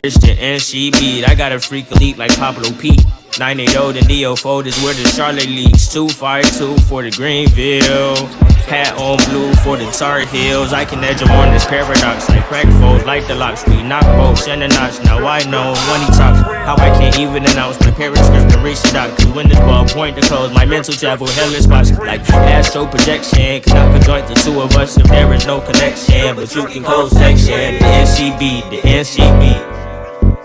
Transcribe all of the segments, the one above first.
Christian and she beat. I got a freak elite like Pablo P. 980 the Neo Fold is where the Charlotte leaks. 252 for the Greenville. Hat on blue for the Tar Heels. I can edge them on this paradox like crack foes, like the locks. We knock bolts and the notch. Now I know when he talks how I can't even announce. My parents script to reach the dock. Cause when this ball point to close, my mental travel hellish spots like astro projection. Cannot conjoint the two of us if there is no connection. But you can close section. The NCB, the NCB,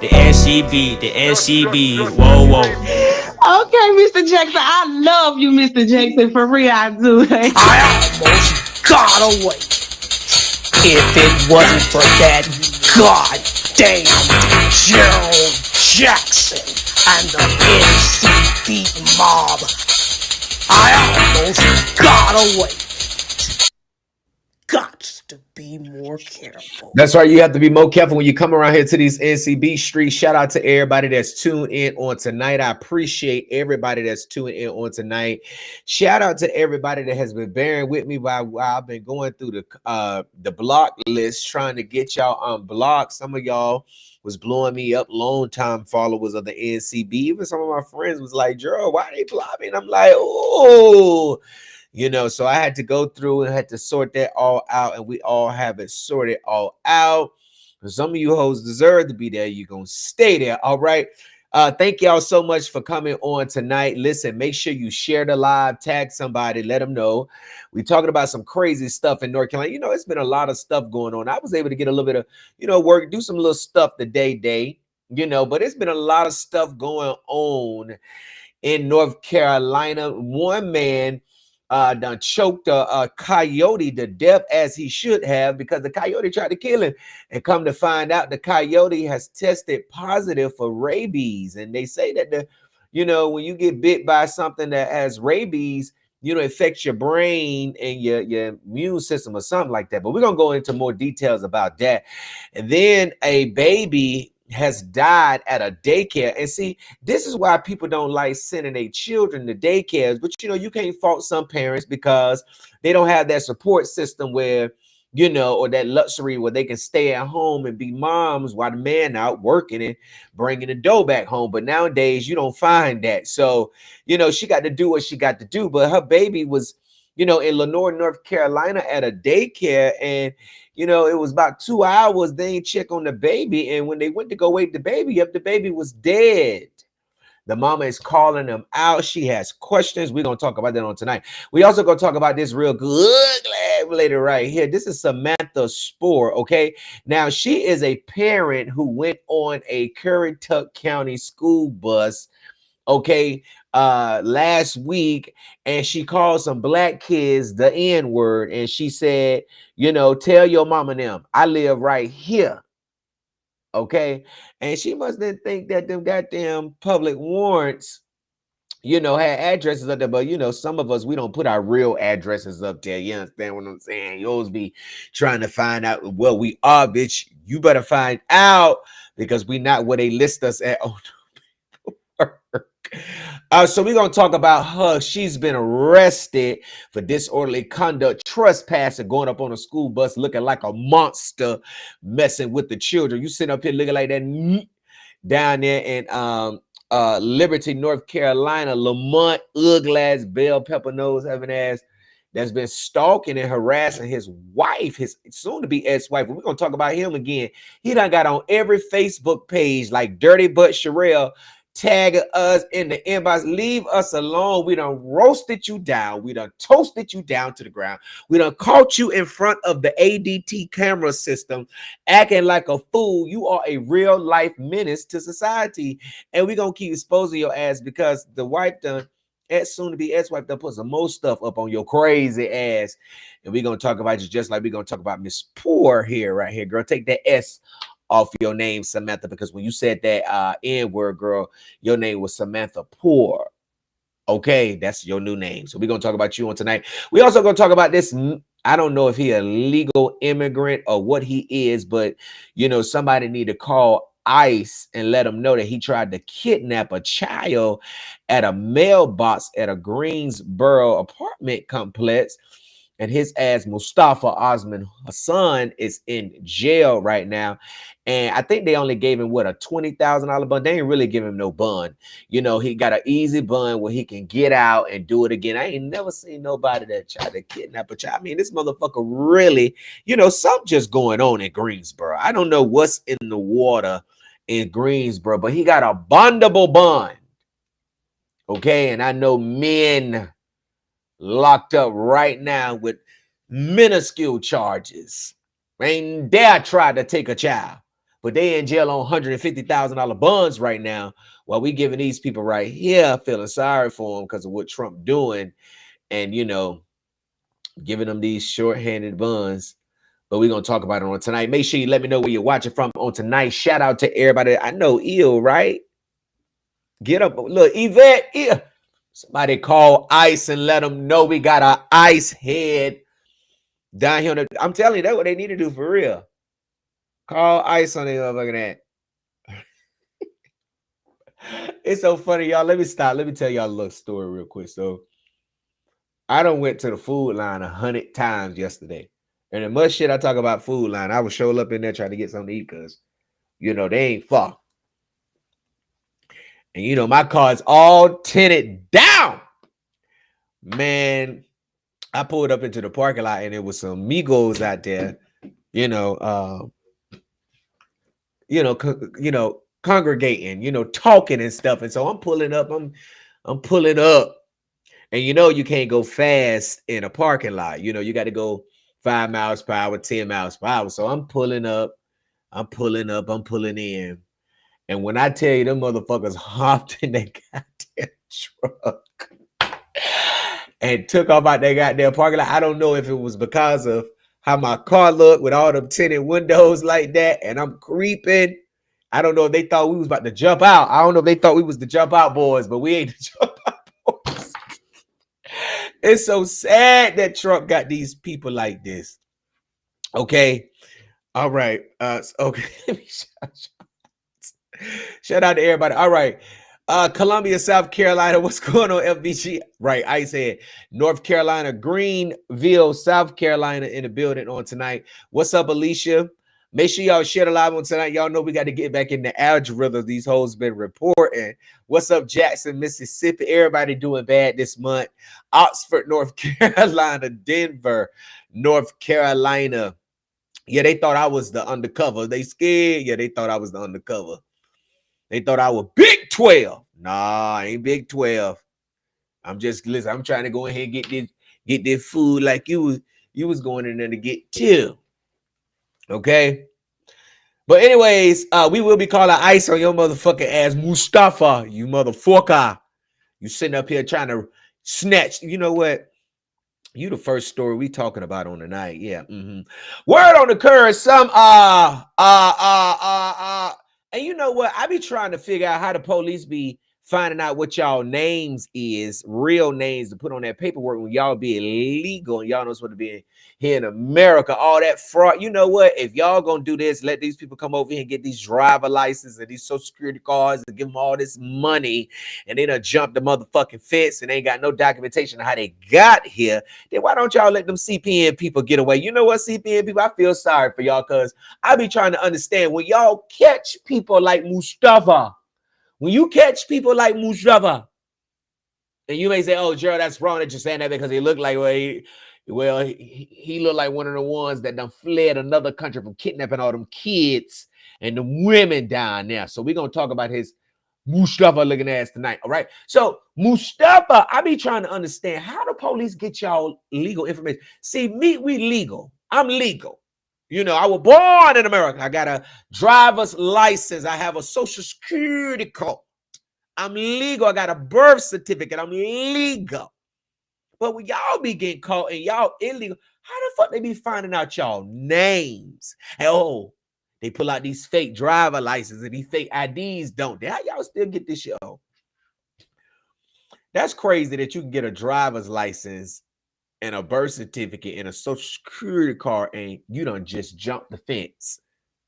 the NCB, the NCB. Whoa, whoa. Okay, Mr. Jackson, I love you, Mr. Jackson. For real, I do. I almost got away. If it wasn't for that goddamn Gerald Jackson and the NCB mob, I almost got away. Got to be more careful. That's right. You have to be more careful when you come around here to these NCB streets. Shout out to everybody that's tuned in on tonight. I appreciate everybody that's tuned in on tonight. Shout out to everybody that has been bearing with me while I've been going through the block list, trying to get y'all unblocked. Some of y'all was blowing me up, long time followers of the NCB. Even some of my friends was like, Gerald, why they block me? And I'm like, oh. You know, so I had to go through and had to sort that all out, and we all have it sorted all out. Some of you hoes deserve to be there. You're going to stay there, all right? Thank y'all so much for coming on tonight. Listen, make sure you share the live, tag somebody, let them know. We're talking about some crazy stuff in North Carolina. You know, it's been a lot of stuff going on. I was able to get a little bit of, you know, work, do some little stuff today, you know, but it's been a lot of stuff going on in North Carolina. One man done choked a coyote to death, as he should have, because the coyote tried to kill him. And come to find out, the coyote has tested positive for rabies. And they say that you know, when you get bit by something that has rabies, you know, it affects your brain and your immune system or something like that. But we're gonna go into more details about that. And then a baby has died at a daycare. And see, this is why people don't like sending their children to daycares. But, you know, you can't fault some parents because they don't have that support system where, you know, or that luxury where they can stay at home and be moms while the man out working and bringing the dough back home. But nowadays, you don't find that. So, you know, she got to do what she got to do. But her baby was, you know, in Lenoir, North Carolina at a daycare. And, you know, it was about 2 hours. They ain't check on the baby. And when they went to go wake the baby up, the baby was dead. The mama is calling them out. She has questions. We're going to talk about that on tonight. We also going to talk about this real good lady right here. This is Samantha Spore, okay? Now, she is a parent who went on a Currituck County school bus, okay, last week, and she called some black kids the N-word, and she said, you know, tell your mama and them, I live right here. Okay, and she must then think that them goddamn public warrants, you know, had addresses up there. But you know, some of us, we don't put our real addresses up there. You understand what I'm saying? You always be trying to find out, well, we are, bitch. You better find out, because we not where they list us at. Oh, so we're going to talk about her. She's been arrested for disorderly conduct, trespassing, going up on a school bus looking like a monster, messing with the children. You sitting up here looking like that down there in Liberty, North Carolina. Lamont, ugly-ass, bell pepper nose having ass, that's been stalking and harassing his wife, his soon-to-be ex-wife. We're going to talk about him again. He done got on every Facebook page like Dirty Butt Sherelle, tagging us in the inbox. Leave us alone. We done roasted you down. We done toasted you down to the ground. We done caught you in front of the ADT camera system acting like a fool. You are a real life menace to society. And we're going to keep exposing your ass because the wife done, soon to be ex-wife, done put some more stuff up on your crazy ass. And we're going to talk about you just like we're going to talk about Miss Poor here, right here. Girl, take that S off your name, Samantha, because when you said that N-word, girl, your name was Samantha Poor. Okay, that's your new name. So we're going to talk about you on tonight. We also going to talk about this. I don't know if he a legal immigrant or what he is, but, you know, somebody need to call ICE and let him know that he tried to kidnap a child at a mailbox at a Greensboro apartment complex. and his ass Mustafa Osman Hassan is in jail right now. And I think they only gave him what, a $20,000 bond. They ain't really give him no bond. You know, he got an easy bond where he can get out and do it again. I ain't never seen nobody that tried to kidnap a child. I mean, this motherfucker really, you know, something just going on in Greensboro. I don't know what's in the water in Greensboro, but he got a bondable bond. Okay, and I know men locked up right now with minuscule charges. Ain't dare try to take a child, but they in jail on $150,000 bonds right now, while we giving these people right here feeling sorry for them because of what Trump doing, and you know, giving them these short-handed bonds. But we're gonna talk about it on tonight. Make sure you let me know where you're watching from on tonight. Shout out to everybody. I know ill, right? Get up, look, Yvette, yeah. Somebody call ICE and let them know we got an ICE head down here. I'm telling you, that's what they need to do for real. Call ICE on their motherfucking that. It's so funny, y'all. Let me stop. Let me tell y'all a little story real quick. So I done went to the food line 100 times yesterday. And the much shit I talk about food line, I would show up in there trying to get something to eat because, you know, they ain't far. And, you know, my car's all tinted down. Man, I pulled up into the parking lot and there was some Migos out there, congregating, talking and stuff. And so I'm pulling up. I'm pulling up. And you can't go fast in a parking lot. You got to go 5 miles per hour, 10 miles per hour. So I'm pulling up. I'm pulling in. And when I tell you them motherfuckers hopped in their goddamn truck and took off out their goddamn parking lot, I don't know if it was because of how my car looked with all them tinted windows like that, and I'm creeping. I don't know if they thought we was about to jump out. I don't know if they thought we was the jump out boys, but we ain't the jump out boys. It's so sad that Trump got these people like this. Okay. All right. Okay. Let me shout out to everybody. All right. Columbia, South Carolina. What's going on, FBG? Right. I said North Carolina, Greenville, South Carolina in the building on tonight. What's up, Alicia? Make sure y'all share the live on tonight. Y'all know we got to get back in the algorithm. These hoes been reporting. What's up, Jackson, Mississippi? Everybody doing bad this month. Oxford, North Carolina, Denver, North Carolina. Yeah, they thought I was the undercover. They scared. Yeah, they thought I was the undercover. They thought I was Big 12. Nah, I ain't Big 12. I'm trying to go ahead and get this food like you was going in there to get too. Okay. But anyways, we will be calling ICE on your motherfucking ass, Mustafa, you motherfucker. You sitting up here trying to snatch. You know what? You the first story we talking about on the night. Yeah. Word on the curve. And you know what? I be trying to figure out how the police be finding out what y'all names is, real names to put on that paperwork when y'all be illegal and y'all know supposed to be here in America. All that fraud. You know what? If y'all gonna do this, let these people come over here and get these driver licenses and these social security cards and give them all this money, and they done jump the motherfucking fence and they ain't got no documentation of how they got here. Then why don't y'all let them CPN people get away? You know what, CPN people? I feel sorry for y'all because I be trying to understand when y'all catch people like Mustafa. When you catch people like Mustafa, and you may say, "Oh, Gerald, that's wrong. They're just saying that because he looked like he looked like one of the ones that done fled another country from kidnapping all them kids and the women down there." So we're gonna talk about his Mustafa looking ass tonight. All right. So Mustafa, I be trying to understand how the police get y'all legal information. See, we legal. I'm legal. I was born in America. I got a driver's license. I have a social security card. I'm legal. I got a birth certificate. I'm legal. But when y'all be getting caught and y'all illegal, how the fuck they be finding out y'all names? And they pull out these fake driver licenses and these fake IDs, don't they? How y'all still get this shit? That's crazy that you can get a driver's license and a birth certificate and a social security card, and you done just jump the fence.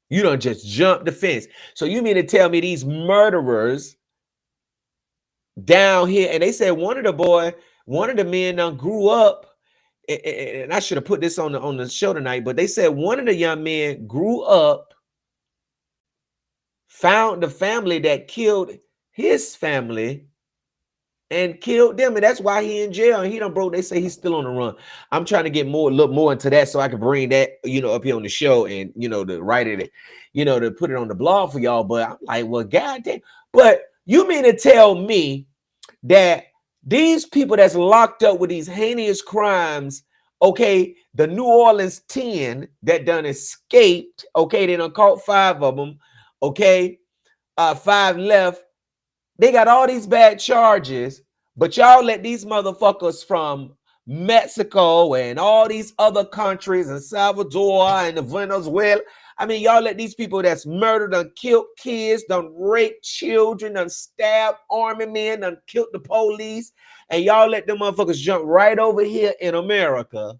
You done just jump the fence. So you mean to tell me these murderers down here, and they said one of the men done grew up and I should have put this on the show tonight, but they said one of the young men grew up, found the family that killed his family, and killed them, and that's why he in jail. And he done broke. They say he's still on the run. I'm trying to get look more into that so I can bring that, up here on the show and to write it, to put it on the blog for y'all. But I'm like, well, goddamn. But you mean to tell me that these people that's locked up with these heinous crimes, okay, the New Orleans 10 that done escaped, okay, they done caught 5 of them, okay, 5 left. They got all these bad charges, but y'all let these motherfuckers from Mexico and all these other countries and Salvador and Venezuela. I mean, y'all let these people that's murdered, done killed kids, done raped children, done stabbed army men, done killed the police, and y'all let them motherfuckers jump right over here in America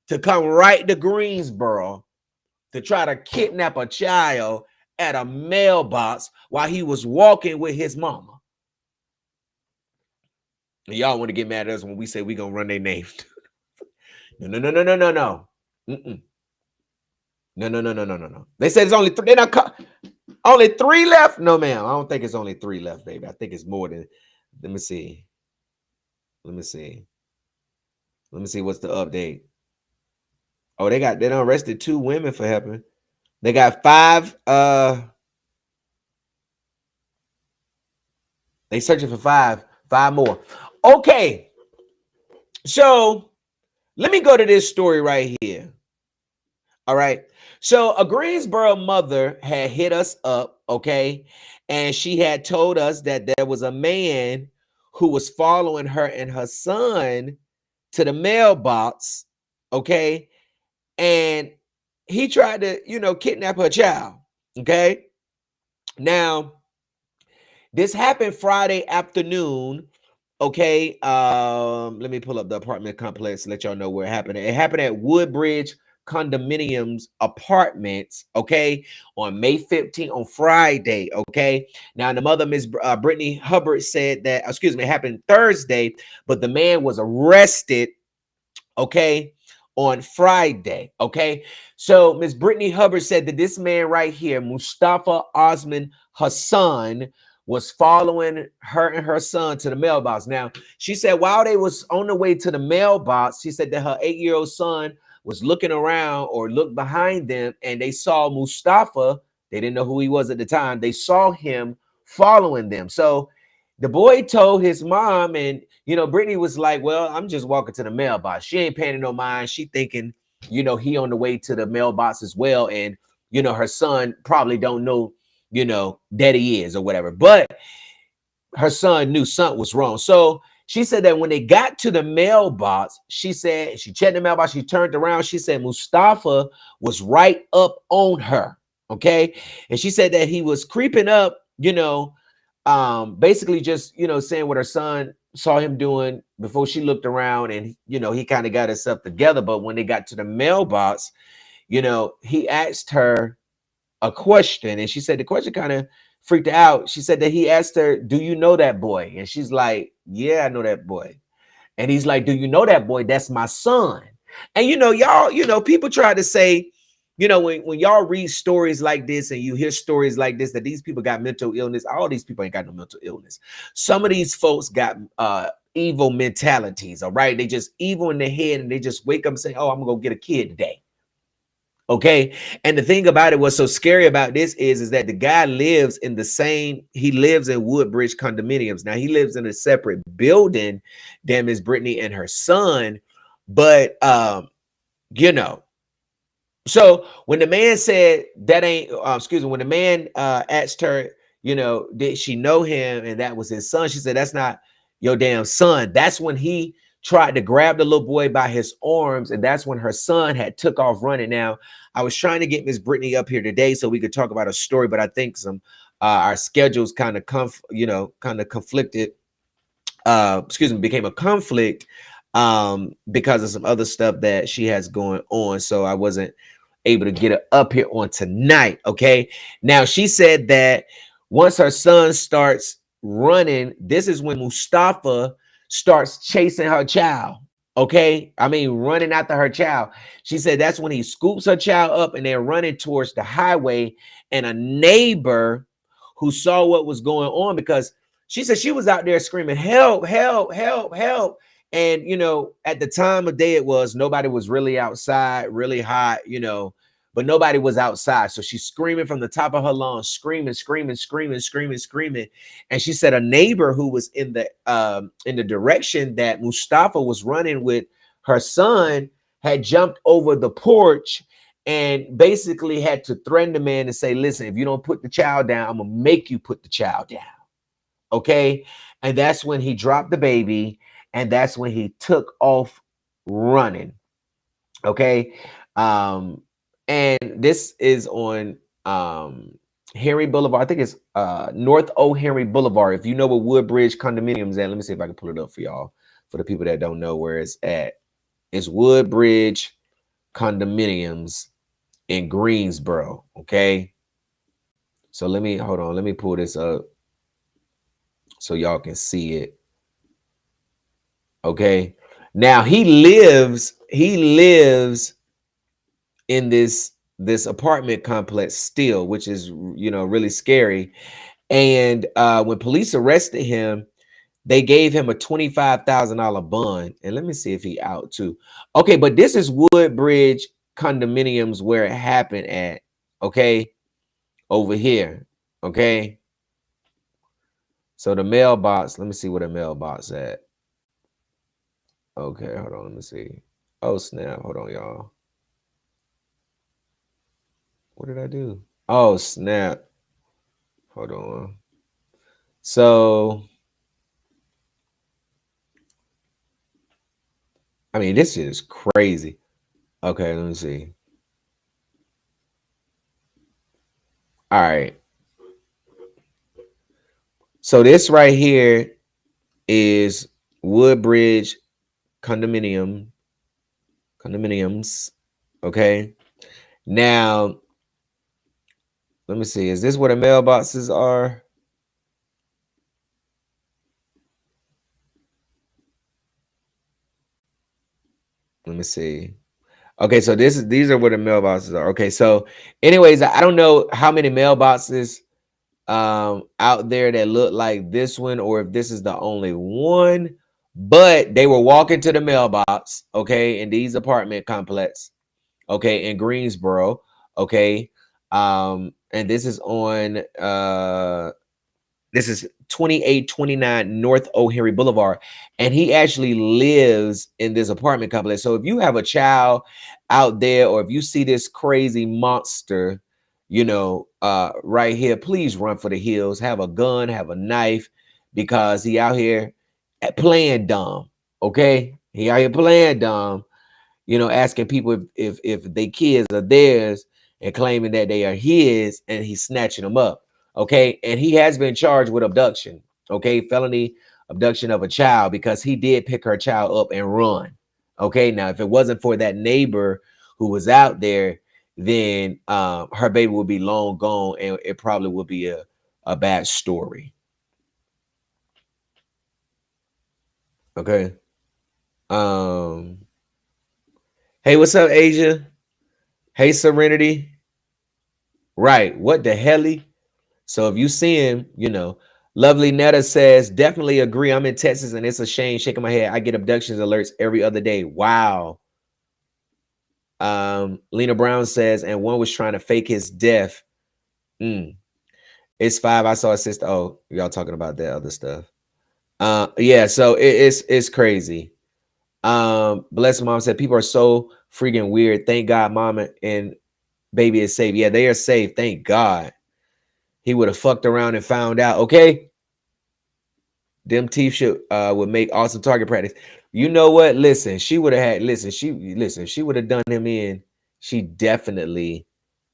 to come right to Greensboro to try to kidnap a child at a mailbox while he was walking with his mama. And y'all want to get mad at us when we say we gonna run their names. No. Mm-mm. No. They said it's only 3. Only 3 left. No, ma'am. I don't think it's only 3 left, baby. I think it's more than. Let me see. Let me see what's the update. Oh, they done arrested 2 women for helping. They got 5. They searching for 5 more. Okay. So let me go to this story right here. All right. So a Greensboro mother had hit us up, okay? And she had told us that there was a man who was following her and her son to the mailbox, okay? And he tried to, kidnap her child, okay? Now, this happened Friday afternoon, okay? Let me pull up the apartment complex to let y'all know where it happened. It happened at Woodbridge Condominiums Apartments, okay, on May 15th, on Friday, okay. Now the mother, Miss Brittany Hubbard, said that, it happened Thursday, but the man was arrested, okay, on Friday, okay. So Miss Brittany Hubbard said that this man right here, Mustafa Osman Hassan, was following her and her son to the mailbox. Now, she said while they was on the way to the mailbox, she said that her 8-year-old son was looking around or looked behind them, and they saw Mustafa. They didn't know who he was at the time. They saw him following them. So the boy told his mom, and Brittany was like, well, I'm just walking to the mailbox. She ain't paying no mind. She thinking, he on the way to the mailbox as well. And, her son probably don't know, that he is or whatever. But her son knew something was wrong. So she said that when they got to the mailbox, she said she checked the mailbox. She turned around. She said Mustafa was right up on her. Okay. And she said that he was creeping up, basically just, saying what her son saw him doing before she looked around, and, he kind of got himself together. But when they got to the mailbox, he asked her a question, and she said the question kind of freaked her out. She said that he asked her, do you know that boy? And she's like, yeah, I know that boy. And he's like, do you know that boy? That's my son. And y'all, people try to say, when y'all read stories like this and you hear stories like this, that these people got mental illness. All these people ain't got no mental illness. Some of these folks got evil mentalities. All right. They just evil in their head, and they just wake up and say, oh, I'm gonna go get a kid today. Okay. And the thing about it, what's so scary about this is that the guy lives in he lives in Woodbridge condominiums. Now he lives in a separate building than Miss Brittany and her son. But, so when the man said that ain't, when the man asked her, did she know him? And that was his son. She said, that's not your damn son. That's when he tried to grab the little boy by his arms, and that's when her son had took off running. Now, I was trying to get Miss Brittany up here today so we could talk about a story, but I think our schedules kind of conflicted. Became a conflict because of some other stuff that she has going on. So I wasn't able to get her up here on tonight. Okay. Now she said that once her son starts running, this is when Mustafa starts chasing her child. Okay, I mean, running after her child. She said that's when he scoops her child up and they're running towards the highway. And a neighbor who saw what was going on, because she said she was out there screaming, help, help, help, help. And, at the time of day it was, nobody was really outside, really hot, but nobody was outside. So she's screaming from the top of her lungs, screaming, screaming, screaming, screaming, screaming. And she said a neighbor who was in the direction that Mustafa was running with her son had jumped over the porch and basically had to threaten the man and say, listen, if you don't put the child down, I'm gonna make you put the child down. Okay. And that's when he dropped the baby, and that's when he took off running. Okay. And this is on Henry Boulevard. I think it's North O Henry Boulevard. If you know where Woodbridge condominiums at, let me see if I can pull it up for y'all. For the people that don't know where it's at, it's Woodbridge condominiums in Greensboro. Okay. So hold on. Let me pull this up so y'all can see it. Okay. Now he lives in this apartment complex still, which is really scary. And when police arrested him, they gave him a $25,000 bond. And let me see if he out too. Okay, but this is Woodbridge condominiums where it happened at. Okay, over here. Okay, so the mailbox. Let me see where the mailbox at. Okay, hold on. Let me see. Oh snap! Hold on, y'all. What did I do? Oh snap! Hold on. So, I mean, this is crazy. Okay, let me see. All right. So this right here is Woodbridge condominiums. Okay. Now, let me see. Is this where the mailboxes are? Let me see. Okay, so these are where the mailboxes are. Okay, so anyways, I don't know how many mailboxes out there that look like this one, or if this is the only one, but they were walking to the mailbox, okay, in these apartment complex, okay, in Greensboro, okay. And this is on this is 2829 North O Henry Boulevard. And he actually lives in this apartment complex. So if you have a child out there, or if you see this crazy monster, right here, please run for the hills. Have a gun, have a knife, because he out here playing dumb. Okay. He out here playing dumb, asking people if they kids are theirs and claiming that they are his, and he's snatching them up. Okay. And he has been charged with abduction. Okay. Felony abduction of a child, because he did pick her child up and run. Okay. Now, if it wasn't for that neighbor who was out there, then her baby would be long gone, and it probably would be a bad story. Okay. Um, hey, what's up, Asia? Hey, Serenity. Right. What the helly? So if you see him, Lovely Netta says, definitely agree. I'm in Texas and it's a shame. Shaking my head. I get abductions alerts every other day. Wow. Lena Brown says, and one was trying to fake his death. It's 5. I saw a sister. Oh, y'all talking about that other stuff. Yeah, so it's crazy. Blessed Mom said, people are so freaking weird. Thank God mama and baby is safe. Yeah, they are safe. Thank God. He would have fucked around and found out. Okay. Them teeth would make awesome target practice. You know what? Listen, she would have had, she would have done him in. She definitely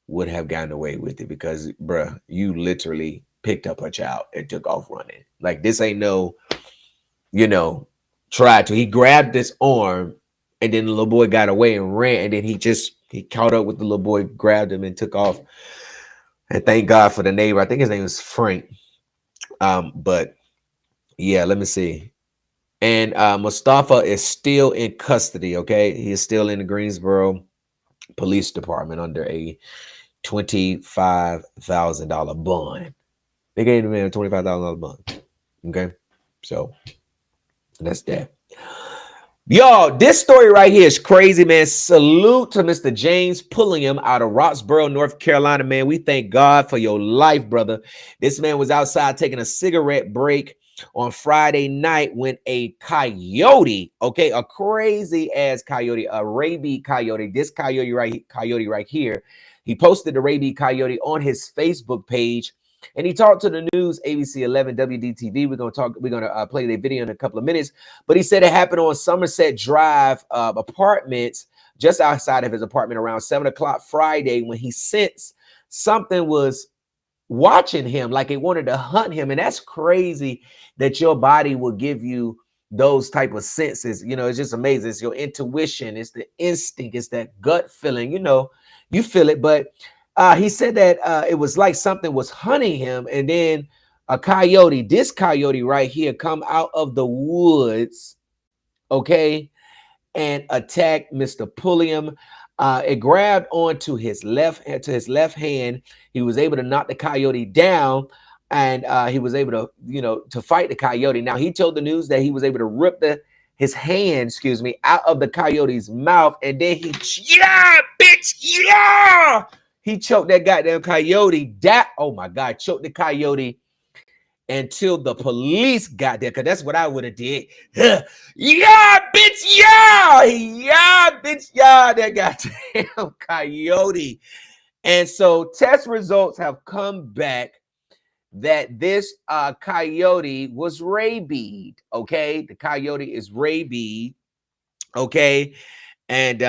would have gotten away with it, because, bruh, you literally picked up her child and took off running. Like, this ain't no, tried to. He grabbed this arm, and then the little boy got away and ran, and then he caught up with the little boy, grabbed him, and took off. And thank God for the neighbor. I think his name was Frank. But yeah, let me see. And Mustafa is still in custody. Okay, he is still in the Greensboro Police Department under a $25,000 bond. They gave the man a $25,000 bond. Okay, so that's that. Y'all, this story right here is crazy, man. Salute to Mr. James Pulliam out of Roxboro, North Carolina, man. We thank God for your life, brother. This man was outside taking a cigarette break on Friday night when a coyote, okay, a crazy ass coyote, a rabid coyote, this coyote right here, he posted the rabid coyote on his Facebook page. And he talked to the news, ABC 11 WDTV. We're gonna play the video in a couple of minutes. But he said it happened on Somerset Drive apartments, just outside of his apartment around 7 o'clock Friday, when he sensed something was watching him, like it wanted to hunt him. And that's crazy that your body will give you those type of senses. You know, it's just amazing. It's your intuition, it's the instinct, it's that gut feeling. You know, you feel it. But he said that it was like something was hunting him, and then a coyote, this coyote right here, come out of the woods, okay, and attacked Mr. Pulliam. It grabbed onto his left hand. He was able to knock the coyote down, and he was able to, to fight the coyote. Now he told the news that he was able to rip his hand, out of the coyote's mouth, and then he, yeah, bitch, yeah. He choked that goddamn coyote. Oh my God, choked the coyote until the police got there, because that's what I would have did. Yeah, bitch, yeah, bitch, yeah, that goddamn coyote. And so test results have come back that this coyote was rabid. Okay, the coyote is rabid. Okay, and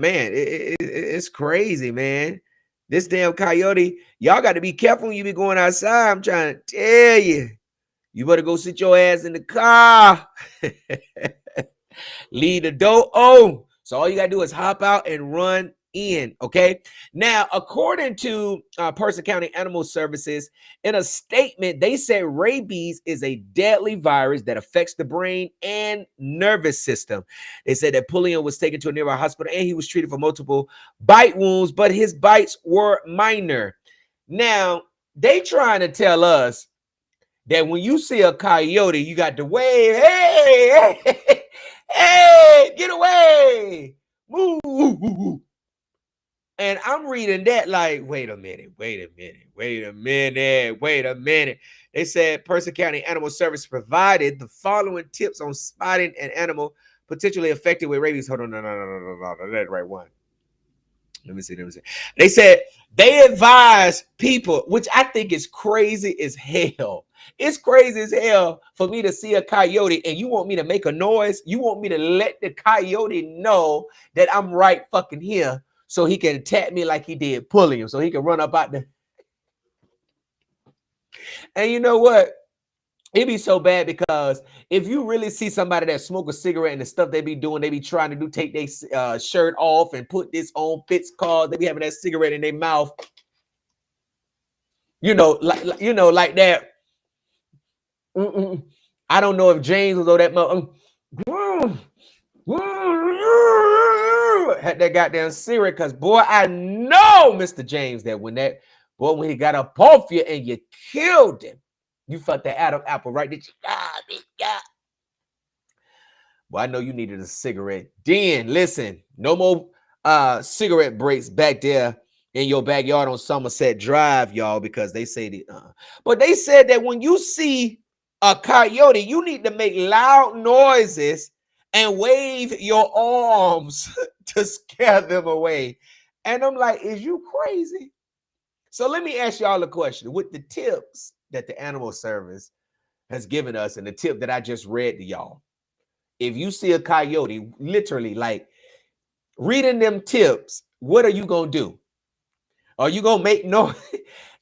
man, it's crazy, man. This damn coyote, y'all got to be careful when you be going outside. I'm trying to tell you. You better go sit your ass in the car. Leave the door open. So all you got to do is hop out and run in, okay? Now, according to Person County Animal Services, in a statement, they said rabies is a deadly virus that affects the brain and nervous system. They said that Pulliam was taken to a nearby hospital and he was treated for multiple bite wounds, but his bites were minor. Now, they trying to tell us that when you see a coyote, you got to wave, hey, hey, hey, get away, move. And I'm reading that like, wait a minute. They said Person County Animal Service provided the following tips on spotting an animal potentially affected with rabies. Hold on, no, that's the right one. Let me see. They said they advise people, which I think is crazy as hell. It's crazy as hell for me to see a coyote and you want me to make a noise. You want me to let the coyote know that I'm right fucking here so he can attack me like he did Pulliam, so he can run up out the. And you know what? It'd be so bad because if you really see somebody that smoke a cigarette and the stuff they be doing, they be trying to do, take their shirt off and put this on Fitz cars. They be having that cigarette in their mouth. Like that. I don't know if James was on that had that goddamn cigarette, because boy, I know Mr. James that when he got up off you and you killed him, you fucked that Adam apple right there. Well, I know you needed a cigarette. Then listen, no more cigarette breaks back there in your backyard on Somerset Drive, y'all, because they say but they said that when you see a coyote, you need to make loud noises and wave your arms to scare them away. And I'm like, is you crazy? So let me ask y'all a question. With the tips that the Animal Service has given us and the tip that I just read to y'all, if you see a coyote, literally like reading them tips, what are you going to do? Are you going to make noise?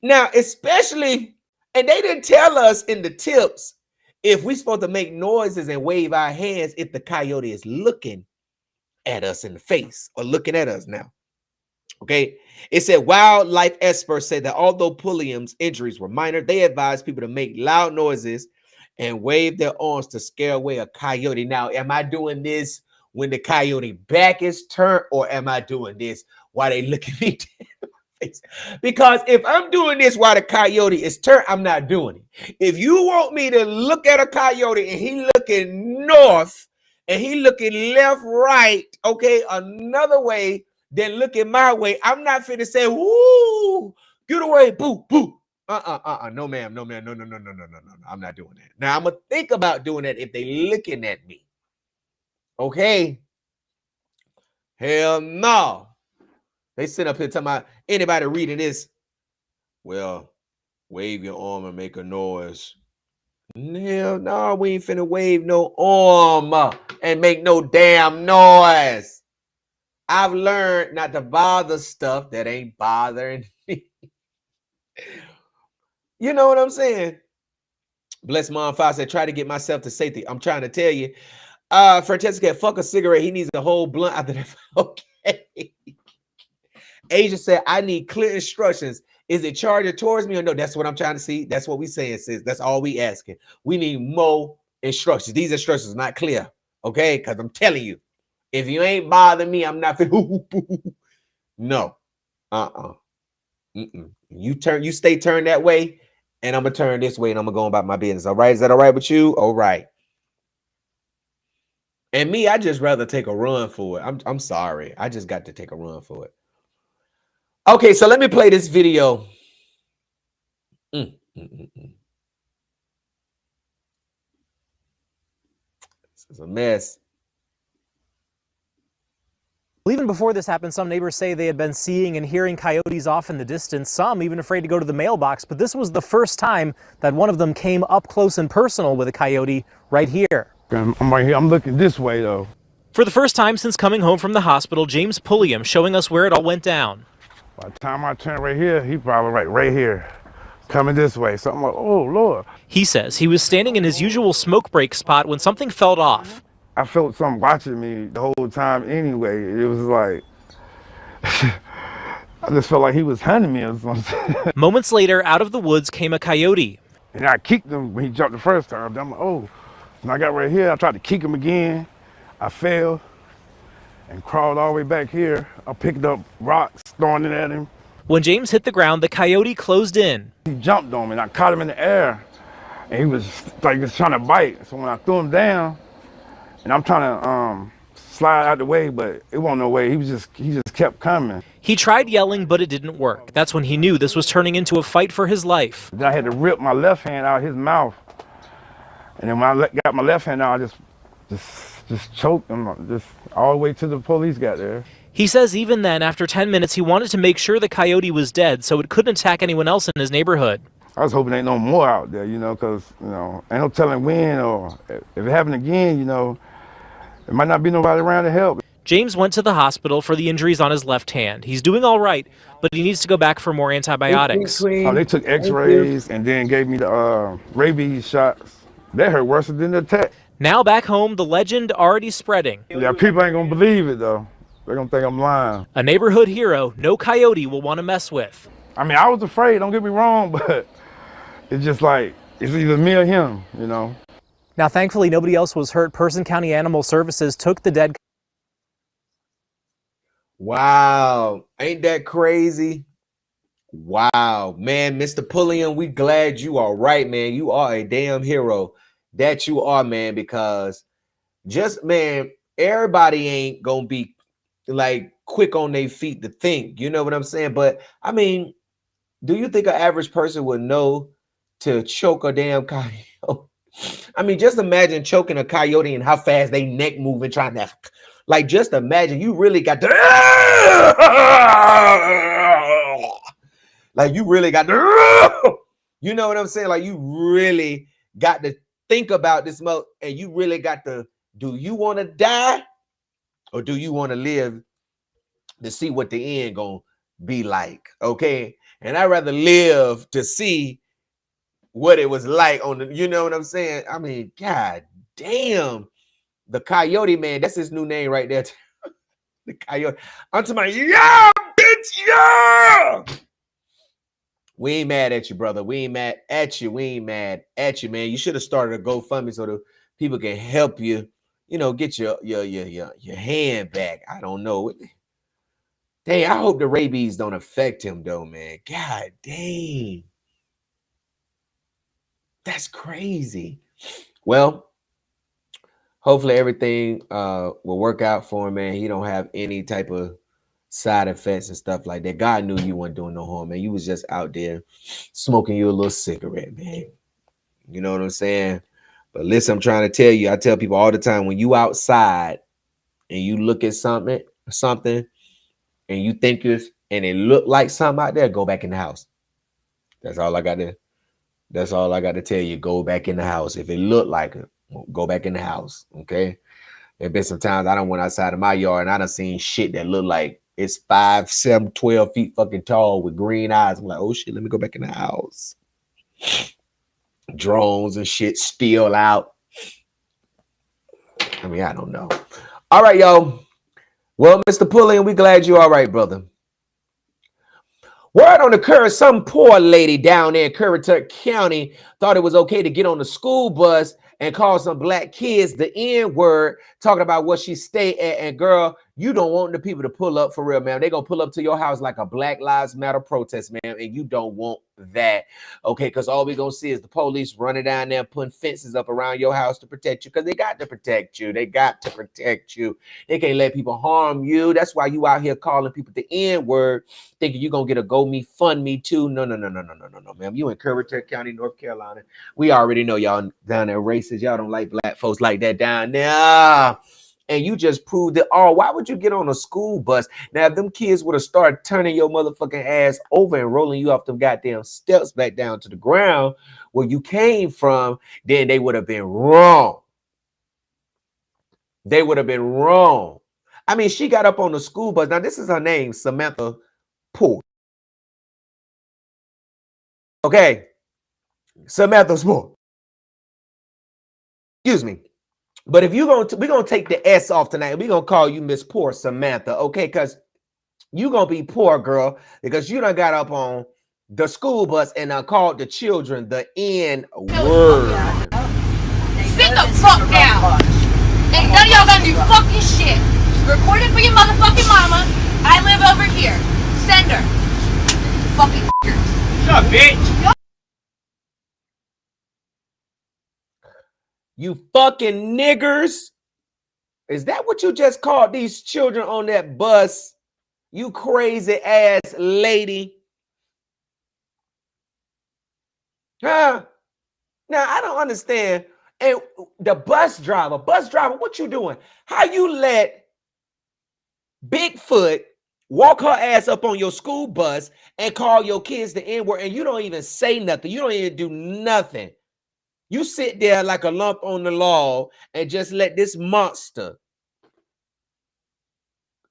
Now, especially, and they didn't tell us in the tips if we're supposed to make noises and wave our hands if the coyote is looking at us in the face or looking at us now. Okay. It said wildlife experts said that although Pulliam's injuries were minor, they advised people to make loud noises and wave their arms to scare away a coyote. Now, am I doing this when the coyote back is turned, or am I doing this while they look at me? Because if I'm doing this while the coyote is turned, I'm not doing it. If you want me to look at a coyote and he looking north and he looking left, right, okay, another way than looking my way, I'm not finna say, woo, get away, boo, boo. No, ma'am, no, ma'am, no, no, no, no, no, no, no. I'm not doing that. Now I'm gonna think about doing that if they looking at me. Okay. Hell no. They sit up here talking about anybody reading this. Well, wave your arm and make a noise. Hell no, we ain't finna wave no arm and make no damn noise. I've learned not to bother stuff that ain't bothering me. You know what I'm saying? Bless Mom Fox said, try to get myself to safety. I'm trying to tell you. Francesca, fuck a cigarette. He needs a whole blunt after that. Okay. Asia said, I need clear instructions. Is it charged towards me or no? That's what I'm trying to see. That's what we saying, sis. That's all we asking. We need more instructions. These instructions are not clear. Okay? Because I'm telling you, if you ain't bothering me, I'm not. No. You stay turned that way, and I'm gonna turn this way, and I'm gonna go about my business. All right? Is that all right with you? All right. And me, I just rather take a run for it. I'm sorry. I just got to take a run for it. Okay, so let me play this video. This is a mess. Well, even before this happened, some neighbors say they had been seeing and hearing coyotes off in the distance, some even afraid to go to the mailbox, but this was the first time that one of them came up close and personal with a coyote right here. I'm right here. I'm looking this way, though. For the first time since coming home from the hospital, James Pulliam showing us where it all went down. By the time I turn right here, he probably right here, coming this way. So I'm like, oh, Lord. He says he was standing in his usual smoke break spot when something felt off. I felt something watching me the whole time anyway. It was like, I just felt like he was hunting me or something. Moments later, out of the woods came a coyote. And I kicked him when he jumped the first time. I'm like, oh. When I got right here, I tried to kick him again. I fell and crawled all the way back here. I picked up rocks, throwing it at him. When James hit the ground, the coyote closed in. He jumped on me and I caught him in the air. And he was like, he was trying to bite. So when I threw him down, and I'm trying to slide out the way, but it wasn't no way. He just kept coming. He tried yelling, but it didn't work. That's when he knew this was turning into a fight for his life. Then I had to rip my left hand out of his mouth. And then when I got my left hand out, I just choked him, just all the way till the police got there. He says even then, after 10 minutes, he wanted to make sure the coyote was dead so it couldn't attack anyone else in his neighborhood. I was hoping ain't no more out there, because, ain't no telling when, or if it happened again, there might not be nobody around to help. James went to the hospital for the injuries on his left hand. He's doing all right, but he needs to go back for more antibiotics. They took x-rays and then gave me the rabies shots. That hurt worse than the attack. Now back home, the legend already spreading. Yeah, people ain't gonna believe it though. They're gonna think I'm lying. A neighborhood hero no coyote will want to mess with. I mean, I was afraid, don't get me wrong, but it's just like, it's either me or him, Now, thankfully, nobody else was hurt. Person County Animal Services took the dead. Wow. Ain't that crazy? Wow, man, Mr. Pulliam, we glad you are right, man. You are a damn hero. That you are, man, because man, everybody ain't gonna be like quick on their feet to think, you know what I'm saying? But I mean, do you think an average person would know to choke a damn coyote? I mean, just imagine choking a coyote and how fast they neck moving, trying to, like, just imagine you really got to, like, you really got to, you know what I'm saying? Like, you really got to think about this and you really got to, do you want to die or do you want to live to see what the end gonna be like? Okay. And I'd rather live to see what it was like on the, you know what I'm saying? I mean, God damn, the Coyote, man, that's his new name right there. The Coyote. I'm talking about, yeah, bitch, yeah. We ain't mad at you, brother. We ain't mad at you. We ain't mad at you, man. You should have started a GoFundMe so the people can help you, get your hand back. I don't know. Dang, I hope the rabies don't affect him though, man. God dang. That's crazy. Well, hopefully everything will work out for him, man. He don't have any type of side effects and stuff like that. God knew you weren't doing no harm, man. You was just out there smoking you a little cigarette, man. You know what I'm saying? But listen, I'm trying to tell you, I tell people all the time, when you outside and you look at something, and you think and it look like something out there, go back in the house. That's all I got to tell you. Go back in the house. If it look like it, go back in the house. Okay. There been some times I done went outside of my yard and I done seen shit that look like it's 5, 7, 12 feet fucking tall with green eyes. I'm like, oh shit, let me go back in the house. Drones and shit still out. I mean, I don't know. All right, y'all. Well, Mr. Pullian, we glad you all right, brother. Word on the curve, some poor lady down there in Currituck County thought it was okay to get on the school bus and call some black kids the N-word, talking about what she stay at. And girl, you don't want the people to pull up for real, man. They're going to pull up to your house like a Black Lives Matter protest, man. And you don't want that, okay? Because all we're going to see is the police running down there, putting fences up around your house to protect you, because they got to protect you. They got to protect you. They can't let people harm you. That's why you out here calling people the N-word, thinking you're going to get a go me, fund me too. No, ma'am. You in Currituck County, North Carolina. We already know y'all down there racist. Y'all don't like black folks like that down there. And you just proved it all. Why would you get on a school bus? Now, if them kids would have started turning your motherfucking ass over and rolling you off them goddamn steps back down to the ground where you came from, then they would have been wrong. They would have been wrong. I mean, she got up on the school bus. Now, this is her name, Samantha Poole. Okay. Samantha Poole. Excuse me. But if we're gonna take the S off tonight, we're gonna call you Miss Poor Samantha, okay? Because you're gonna be poor, girl, because you done got up on the school bus and called the children the N-word. Sit the fuck down. Ain't none of y'all gonna do fucking shit. Record it for your motherfucking mama. I live over here. Send her. Fucking Shut up, bitch. You fucking niggers. Is that what you just called these children on that bus? You crazy ass lady. Huh? Now, I don't understand. And the bus driver, what you doing? How you let Bigfoot walk her ass up on your school bus and call your kids the N-word, and you don't even say nothing. You don't even do nothing. You sit there like a lump on the log and just let this monster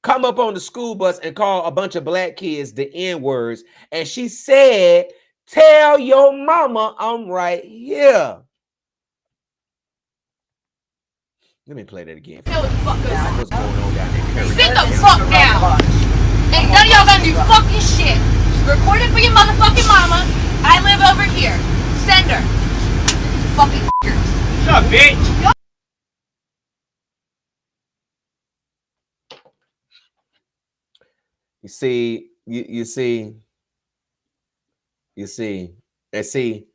come up on the school bus and call a bunch of black kids the N-words. And she said, tell your mama I'm right here. Let me play that again. What's going on down there? sit the fuck down. Ain't none of y'all gonna do fucking shit. Record it for your motherfucking mama. I live over here. Send her. Fucking Shut up, bitch. You see, and see,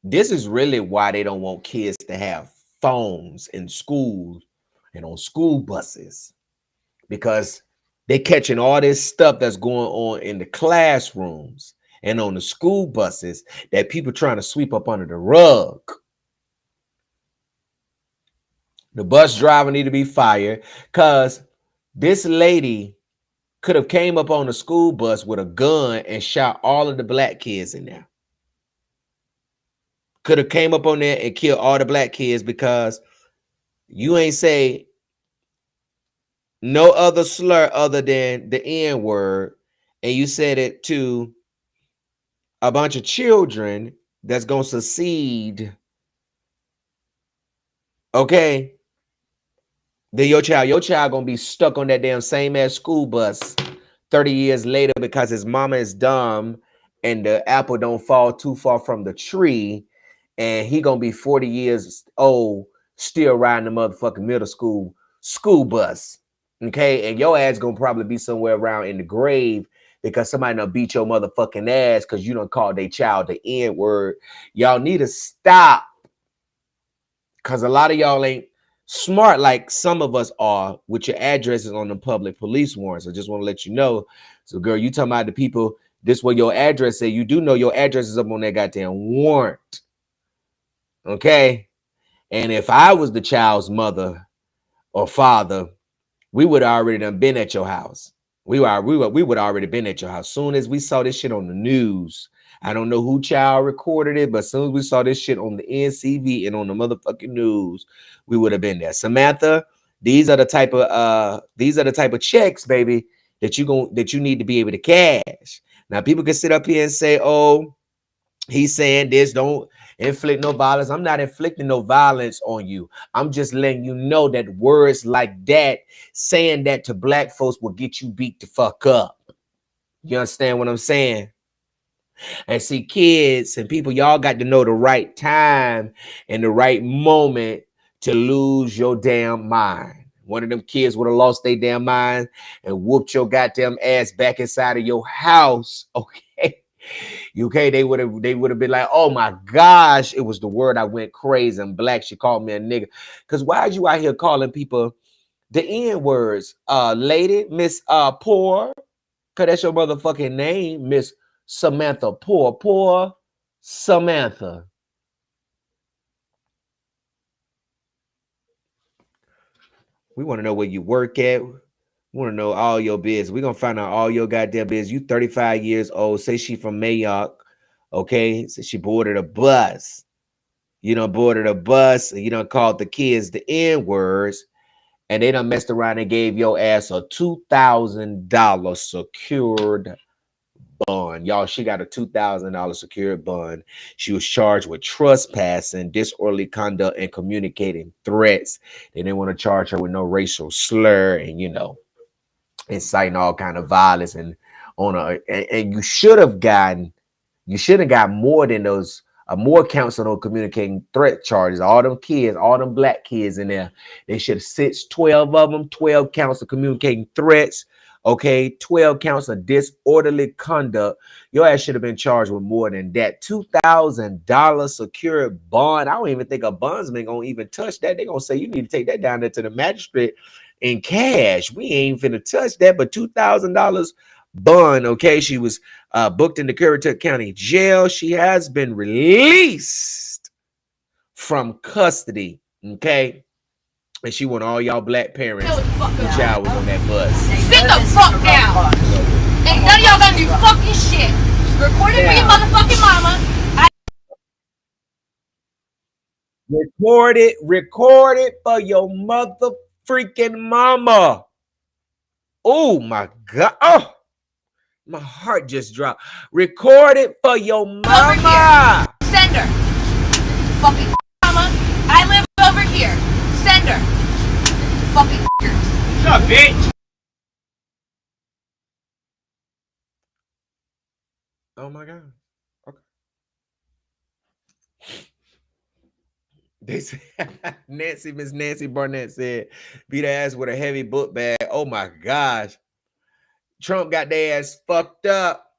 this is really why they don't want kids to have phones in schools and on school buses, because they're catching all this stuff that's going on in the classrooms and on the school buses that people trying to sweep up under the rug. The bus driver need to be fired, because this lady could have came up on the school bus with a gun and shot all of the black kids in there. Could have came up on there and killed all the black kids, because you ain't say no other slur other than the N-word, and you said it to a bunch of children that's gonna succeed. Okay, then your child gonna be stuck on that damn same ass school bus 30 years later because his mama is dumb and the apple don't fall too far from the tree, and he gonna be 40 years old, still riding the motherfucking middle school bus. Okay, and your ass gonna probably be somewhere around in the grave because somebody done beat your motherfucking ass because you done called their child the N-word. Y'all need to stop, because a lot of y'all ain't smart like some of us are with your addresses on the public police warrants. I just want to let you know. So, girl, you talking about the people, this what your address say. You do know your address is up on that goddamn warrant. Okay? And if I was the child's mother or father, we would already done been at your house. We would already been at your house. Soon as we saw this shit on the news, I don't know who child recorded it, but soon as we saw this shit on the NCV and on the motherfucking news, we would have been there. Samantha, these are the type of checks, baby, that you need to be able to cash. Now, people can sit up here and say, "Oh, he's saying this, don't inflict no violence." I'm not inflicting no violence on you. I'm just letting you know that words like that, saying that to black folks, will get you beat the fuck up. You understand what I'm saying? And see, kids and people, y'all got to know the right time and the right moment to lose your damn mind. One of them kids would have lost their damn mind and whooped your goddamn ass back inside of your house. Okay. UK, they would have been like, "Oh my gosh, it was the word I went crazy." And black, she called me a nigga. Because why are you out here calling people the N words? Lady, Miss Poor, because that's your motherfucking name, Miss Samantha Poor Samantha. We want to know where you work at. We want to know all your biz. We're gonna find out all your goddamn biz. You 35 years old. Say she from Mayock. Okay. So she boarded a bus. You done boarded a bus, and you done called the kids the N-words, and they done messed around and gave your ass a $2,000 secured bond. Y'all, she got a $2,000 secured bond. She was charged with trespassing, disorderly conduct, and communicating threats. They didn't want to charge her with no racial slur and, inciting all kind of violence. And and you should have got more than those, more counts on those communicating threat charges. All them kids, all them black kids in there, they should have sit 12 of them, 12 counts of communicating threats. Okay, 12 counts of disorderly conduct. Your ass should have been charged with more than that. $2,000 secured bond. I don't even think a bondsman gonna even touch that. They gonna say you need to take that down there to the magistrate in cash. We ain't finna touch that. But $2,000 bond. Okay, she was booked in the Currituck County Jail. She has been released from custody. Okay, and she want all y'all black parents whose child was on that bus. Sit the fuck down. Ain't none of y'all gonna do fucking shit. Record it for your motherfucking mama. Record it for your mother freaking mama. Oh my God. Oh, my heart just dropped. Record it for your mama. Send her. Fucking mama. I live over here. Send her. Fucking Shut up, bitch. Oh my God. Okay. They said Miss Nancy Barnett said, beat her ass with a heavy book bag. Oh my gosh. Trump got their ass fucked up.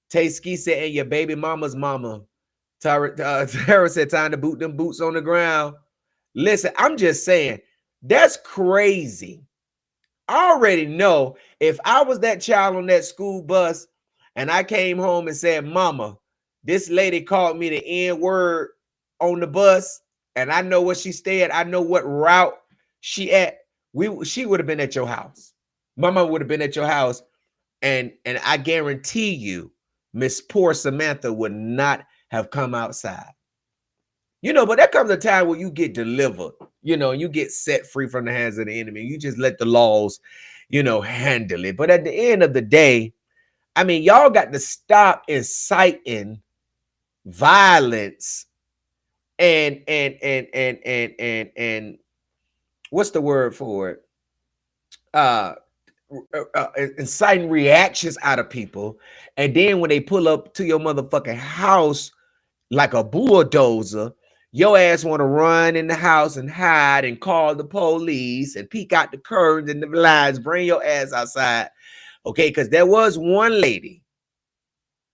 Tay Ski said, and your baby mama's mama. Tara said, time to boot them boots on the ground. Listen, I'm just saying, that's crazy. I already know if I was that child on that school bus and I came home and said, "Mama, this lady called me the N-word on the bus, and I know where she stayed. I know what route she at." She would have been at your house. Mama would have been at your house, and I guarantee you, Miss Poor Samantha would not have come outside. But there comes a time where you get delivered, you get set free from the hands of the enemy. You just let the laws, handle it. But at the end of the day, I mean, y'all got to stop inciting violence and what's the word for it? inciting reactions out of people, and then when they pull up to your motherfucking house like a bulldozer, your ass want to run in the house and hide and call the police and peek out the curtains and the blinds, bring your ass outside, okay? Because there was one lady,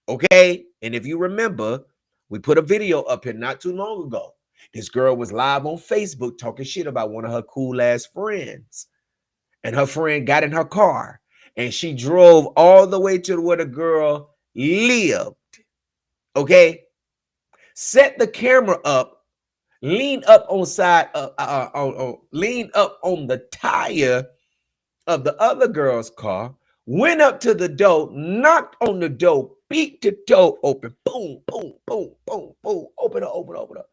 okay, and if you remember, we put a video up here not too long ago. This girl was live on Facebook talking shit about one of her cool ass friends. And her friend got in her car and she drove all the way to where the girl lived. Okay. Set the camera up, lean up on side lean up on the tire of the other girl's car, went up to the door, knocked on the door, beat the door open, boom, boom, boom, boom, boom, open up, open up, open up.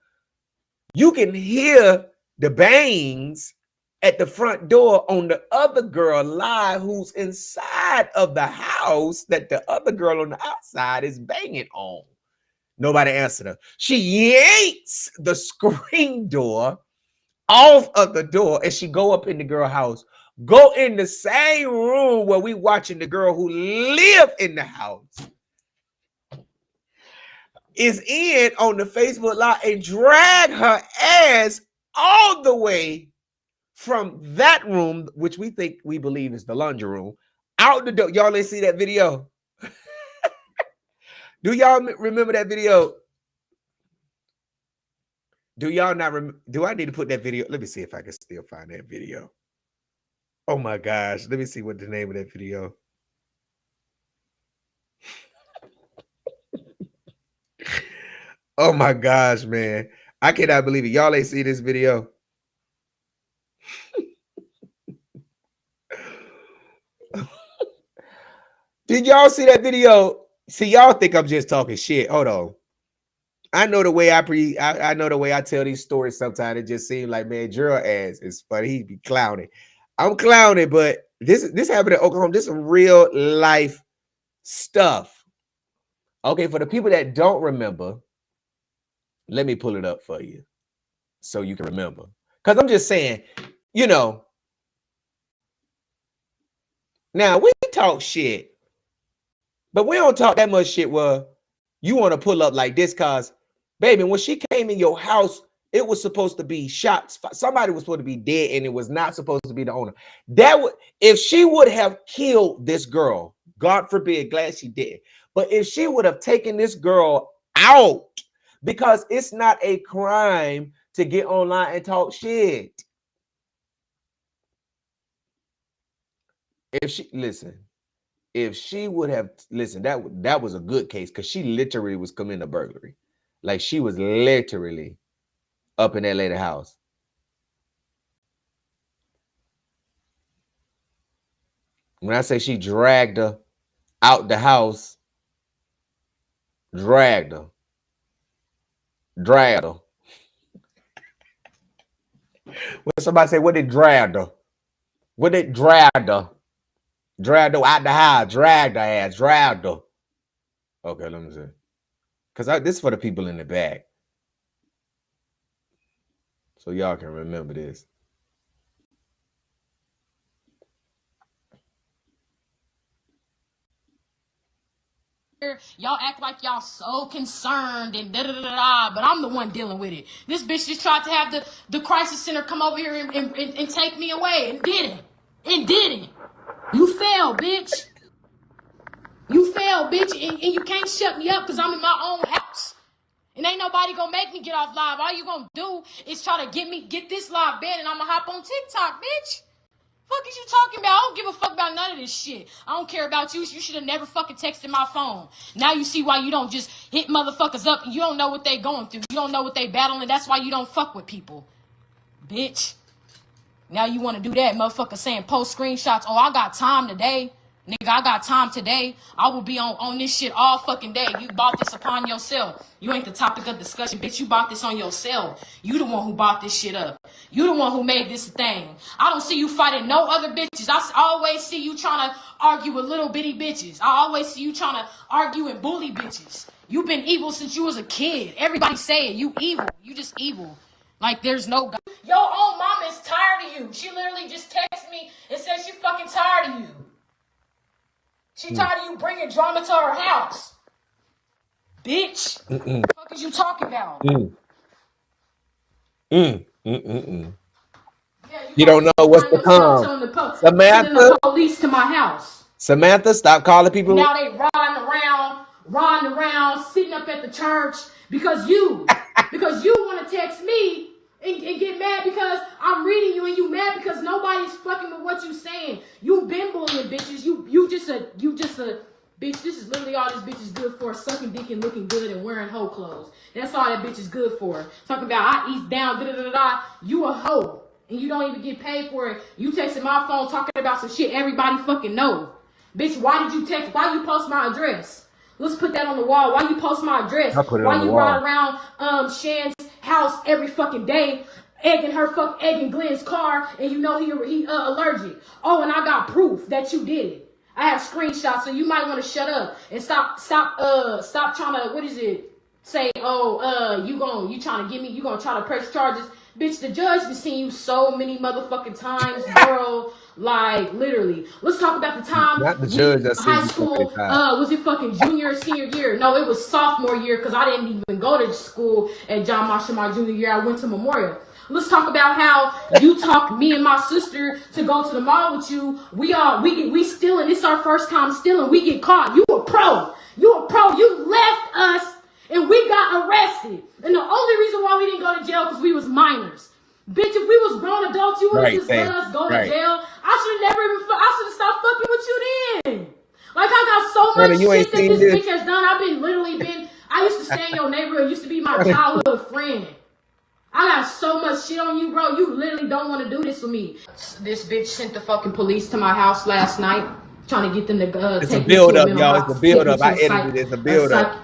You can hear the bangs at the front door on the other girl live who's inside of the house that the other girl on the outside is banging on. Nobody answered her. She yanks the screen door off of the door and she go up in the girl house, go in the same room where we watching the girl who live in the house is in on the Facebook Live and drag her ass all the way from that room, which we believe is the laundry room, out the door. Y'all ain't see that video? Do y'all remember that video? Do y'all not remember? Do I need to put that video? Let me see if I can still find that video. Oh my gosh. Let me see what the name of that video. Oh my gosh, man. I cannot believe it. Y'all ain't see this video. Did y'all see that video? See, y'all think I'm just talking shit. Hold on. I know the way I know the way I tell these stories sometimes. It just seems like, man, Gerald ass is funny. He be clowning. I'm clowning, but this happened in Oklahoma. This is some real life stuff. Okay, for the people that don't remember, let me pull it up for you so you can remember. Because I'm just saying, you know, now we talk shit, but we don't talk that much shit where you want to pull up like this because, baby, when she came in your house, it was supposed to be shots. Somebody was supposed to be dead and it was not supposed to be the owner. That would, if she would have killed this girl, God forbid, glad she did. But if she would have taken this girl out, because it's not a crime to get online and talk shit. If she would have listened, that was a good case because she literally was committing a burglary. Like she was literally up in that lady house. When I say she dragged her out the house, dragged her. When somebody say, what they dragged her? What they dragged her? Dragged her out the house, dragged her ass, dragged her. Okay, let me see. Because this is for the people in the back. So y'all can remember this. Y'all act like y'all so concerned and da-da-da-da, but I'm the one dealing with it. This bitch just tried to have the crisis center come over here and take me away and didn't. And didn't. You failed, bitch. You failed, bitch, and you can't shut me up because I'm in my own house. And ain't nobody gonna make me get off live. All you gonna do is try to get this live banned and I'm gonna hop on TikTok, bitch. Fuck is you talking about? I don't give a fuck about none of this shit. I don't care about you. You should have never fucking texted my phone. Now you see why you don't just hit motherfuckers up and you don't know what they going through. You don't know what they battling. That's why you don't fuck with people. Bitch. Now you want to do that, motherfucker saying post screenshots. Oh, I got time today. Nigga, I got time today. I will be on this shit all fucking day. You bought this upon yourself. You ain't the topic of discussion, bitch. You bought this on yourself. You the one who bought this shit up. You the one who made this a thing. I don't see you fighting no other bitches. I always see you trying to argue with little bitty bitches. I always see you trying to argue and bully bitches. You've been evil since you was a kid. Everybody say it. You evil. You just evil. Like there's no God. Your own mom is tired of you. She literally just texted me and said she's fucking tired of you. She tired of you bringing drama to her house. Bitch. What the fuck is you talking about? You Yeah, don't know what's to stop come. telling sending Samantha, the police to my house. Samantha, stop calling people. Now they riding around, sitting up at the church because you want to text me and get mad because I'm reading you and you mad because nobody's fucking with what you saying. You been bullying bitches. You just a bitch. This is literally all this bitch is good for: sucking dick and looking good and wearing hoe clothes. That's all that bitch is good for. Talking about I eat down, da da da da. You a hoe and you don't even get paid for it. You texting my phone talking about some shit everybody fucking knows. Bitch, why did you text? Why you post my address? Let's put that on the wall. Why you post my address? Why you ride around Shan's house every fucking day, egging Glenn's car, and you know he allergic. Oh, and I got proof that you did it. I have screenshots, so you might want to shut up and stop trying to, what is it? Say, you trying to get me, you gonna try to press charges. Bitch, the judge has seen you so many motherfucking times, girl. Like, literally. Let's talk about the time. Not the judge that high school, was it fucking junior or senior year? No, it was sophomore year because I didn't even go to school at John Marshall my junior year. I went to Memorial. Let's talk about how you talked me and my sister to go to the mall with you. We stealing. It's our first time stealing. We get caught. You a pro. You left us and we got arrested. And the only reason why we didn't go to jail because we was minors. Bitch, if we was grown adults, you would have just let us go to jail. I should have stopped fucking with you then. Like, I got so much shit that this bitch has done. I used to stay in your neighborhood. Used to be my childhood friend. I got so much shit on you, bro. You literally don't want to do this with me. This bitch sent the fucking police to my house last night, trying to get them to it's a build up, y'all. It's a build up. I edited it. It's a build up.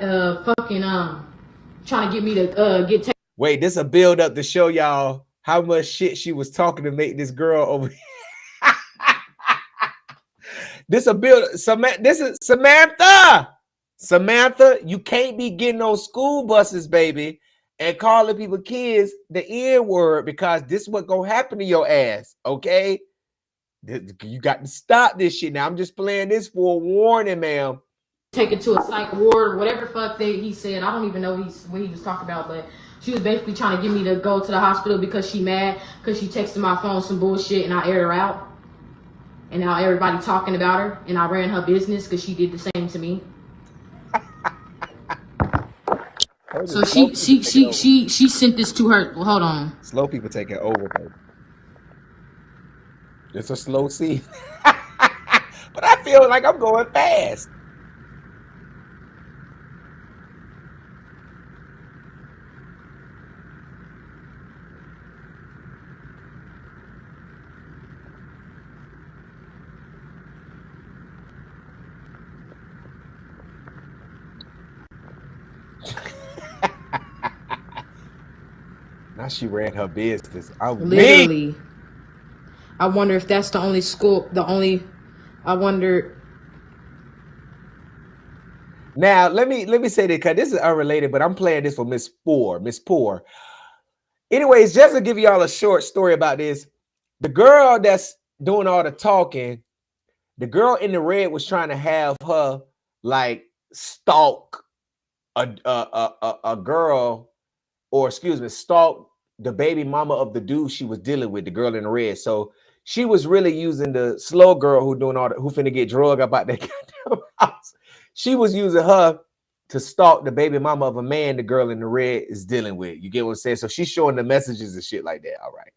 Trying to get me to get. Wait, this a build up to show y'all how much shit she was talking to make this girl over. This a build. This is Samantha. Samantha, you can't be getting on school buses, baby, and calling people kids the N word because this is what gonna happen to your ass. Okay, you got to stop this shit. Now I'm just playing this for a warning, ma'am. Take it to a psych ward, whatever the fuck he said. I don't even know what he was talking about, but she was basically trying to get me to go to the hospital because she mad because she texted my phone some bullshit and I aired her out. And now everybody talking about her and I ran her business because she did the same to me. So she sent this to her. Well, hold on. Slow people take it over, baby. It's a slow scene. But I feel like I'm going fast. Now she ran her business. Literally. I wonder if that's the only school, I wonder. Now, let me say this, because this is unrelated, but I'm playing this for Miss Poor. Anyways, just to give y'all a short story about this, the girl that's doing all the talking, the girl in the red was trying to have her like stalk a girl, or excuse me, stalk the baby mama of the dude she was dealing with, the girl in the red. So she was really using the slow girl who finna get drugged about that goddamn house. She was using her to stalk the baby mama of a man the girl in the red is dealing with. You get what I'm saying? So she's showing the messages and shit like that. All right.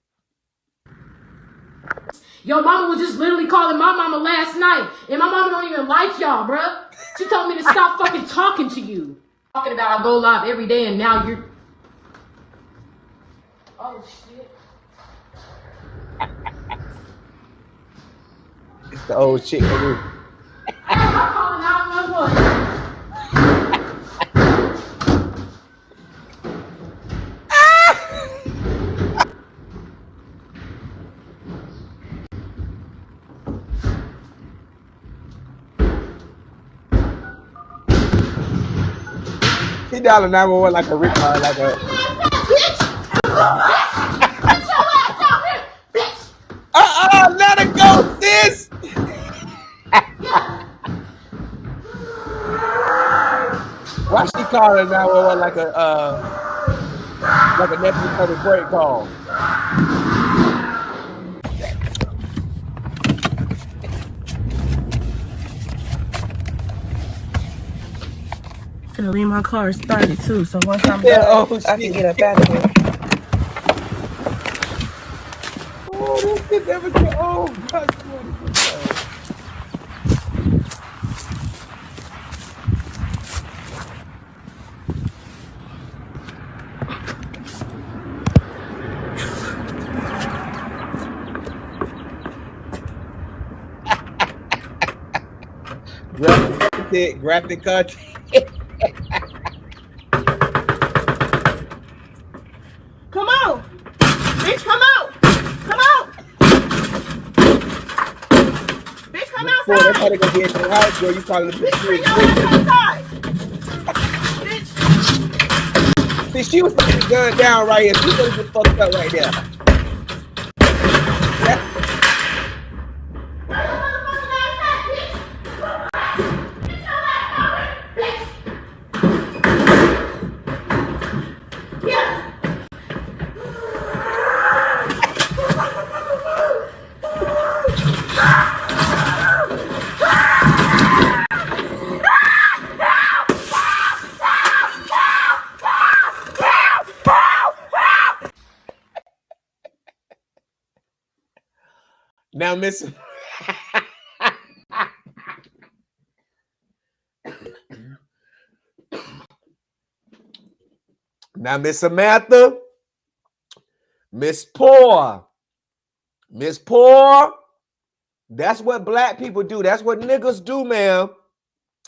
Your mama was just literally calling my mama last night. And my mama don't even like y'all, bruh. She told me to stop fucking talking to you. Talking about I go live every day and now you're... Oh, shit. It's the old chick. I'm calling 911. He dialed 911 like a Rick, like a... Bitch! Let her go, sis! calling 911 like a nephew service break call. I'm gonna leave my car started too, so once I'm Yeah, done, oh I can shit. get up out of here. Oh, this shit never get old. I swear to God. Graphic content. Come on, bitch, come out, come out, bitch, come Boy, that's how outside, they gonna be at your house, girl. You calling the bitch, bring police. your ass outside, bitch. See, she was supposed to be gunned down right here. She was supposed to get fucked up right there. Yeah. Now, Miss. Now, Miss Samantha, Miss Poor, that's what black people do. That's what niggas do, man.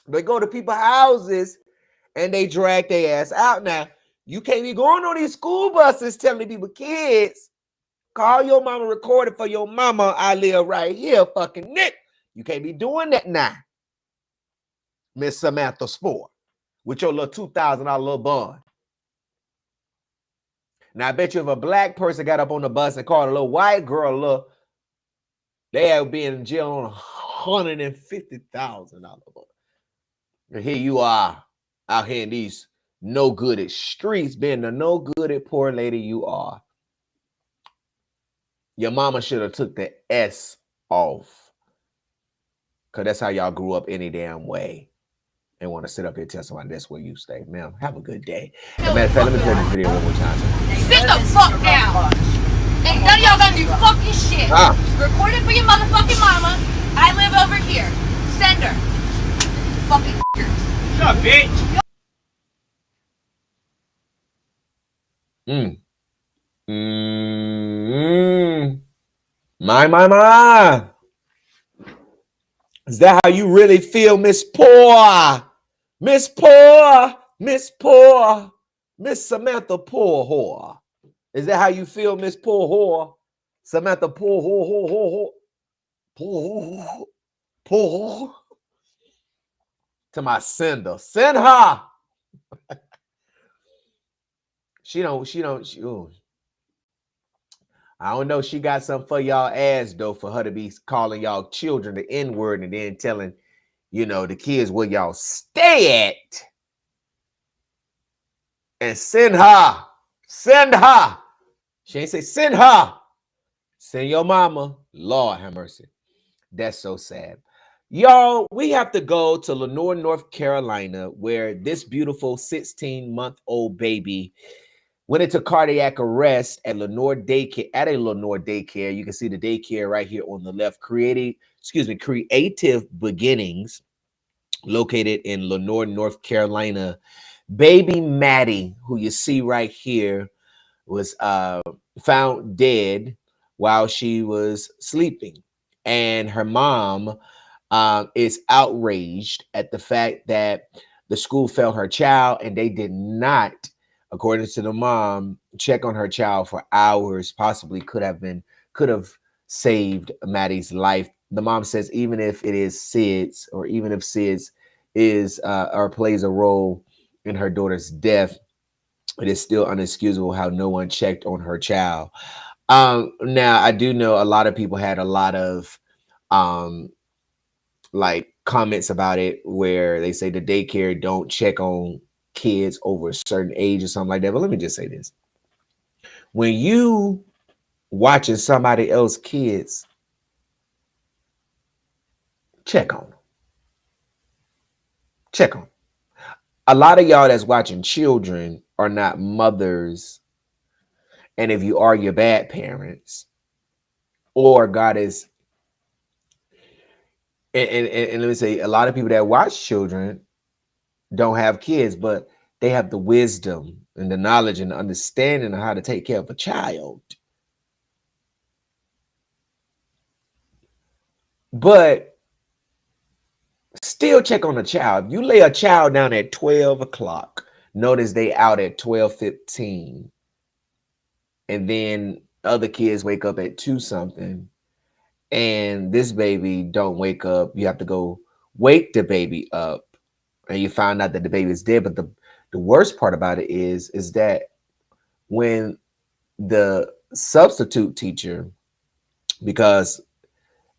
They go to people's houses and they drag their ass out. Now, you can't be going on these school buses telling people, kids, call your mama, record it for your mama. I live right here, fucking Nick. You can't be doing that now, Miss Samantha Spore, with your little $2,000 little bond. Now, I bet you if a black person got up on the bus and called a little white girl, look, they have been in jail on $150,000. And here you are out here in these no good at streets, being the no good at poor lady you are. Your mama should have took the S off. Because that's how y'all grew up any damn way. And want to sit up here and tell somebody that's where you stay. Ma'am, have a good day. As a matter of fact, let me play this video one more time. Sit the fuck down. Ain't none of y'all gonna do fucking shit. Record it for your motherfucking mama. I live over here. Send her. Fucking Shut up, bitch. My. Is that how you really feel, Miss Poor? Miss Poor, Miss Poor, Miss Samantha Poor Whore. Is that how you feel, Miss Poor Whore? Samantha Poor Whore, Poor. To my sender. Send her. She don't. I don't know. She got something for y'all ass, though, for her to be calling y'all children the N-word and then telling, the kids where y'all stay at. And send her. Send her. She ain't say send her. Send your mama. Lord have mercy. That's so sad. Y'all, we have to go to Lenoir, North Carolina, where this beautiful 16-month-old baby went into cardiac arrest at Lenoir Daycare. At a Lenoir Daycare, you can see the daycare right here on the left. Creative Beginnings, located in Lenoir, North Carolina. Baby Maddie, who you see right here, was found dead while she was sleeping, and her mom is outraged at the fact that the school failed her child and they did not, according to the mom, check on her child for hours. Possibly could have saved Maddie's life. The mom says even if it is SIDS, or even if SIDS is or plays a role in her daughter's death, it is still unexcusable how no one checked on her child. Now I do know a lot of people had a lot of like comments about it, where they say the daycare don't check on kids over a certain age or something like that. But let me just say this. When you watching somebody else's kids, check on them. Check on them. A lot of y'all that's watching children are not mothers. And if you are, you're bad parents. Or God is, and let me say, a lot of people that watch children don't have kids, but they have the wisdom and the knowledge and the understanding of how to take care of a child. But still check on a child. If you lay a child down at 12 o'clock, notice they out at 12:15. And then other kids wake up at 2 something. And this baby don't wake up. You have to go wake the baby up. And you find out that the baby is dead. But the worst part about it is that when the substitute teacher, because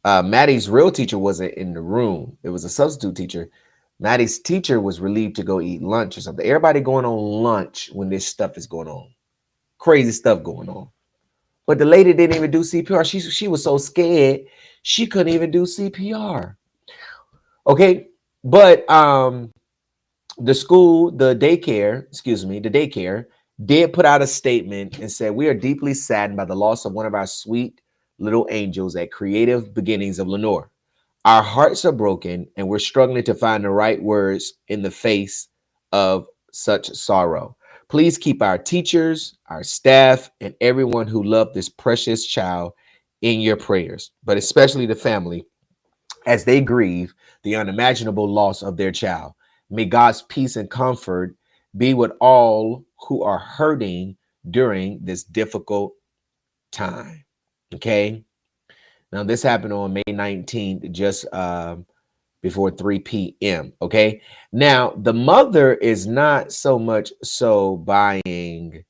Maddie's real teacher wasn't in the room, it was a substitute teacher. Maddie's teacher was relieved to go eat lunch or something. Everybody going on lunch when this stuff is going on. Crazy stuff going on. But the lady didn't even do CPR. She was so scared she couldn't even do CPR. Okay, but the daycare did put out a statement and said, "We are deeply saddened by the loss of one of our sweet little angels at Creative Beginnings of Lenoir. Our hearts are broken and we're struggling to find the right words in the face of such sorrow. Please keep our teachers, our staff, and everyone who loved this precious child in your prayers, but especially the family as they grieve the unimaginable loss of their child. May God's peace and comfort be with all who are hurting during this difficult time." Okay. Now, this happened on May 19th, just before 3 p.m. Okay. Now, the mother is not so much so buying,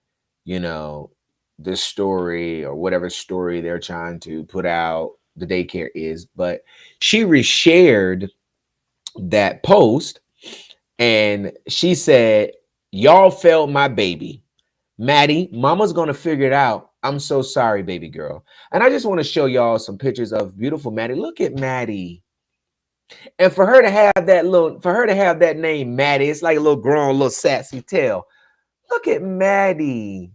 this story or whatever story they're trying to put out, the daycare is, but she reshared that post and she said, "Y'all failed my baby. Maddie, mama's going to figure it out. I'm so sorry, baby girl." And I just want to show y'all some pictures of beautiful Maddie. Look at Maddie. And for her to have that name, Maddie, it's like a little grown, little sassy tail. Look at Maddie.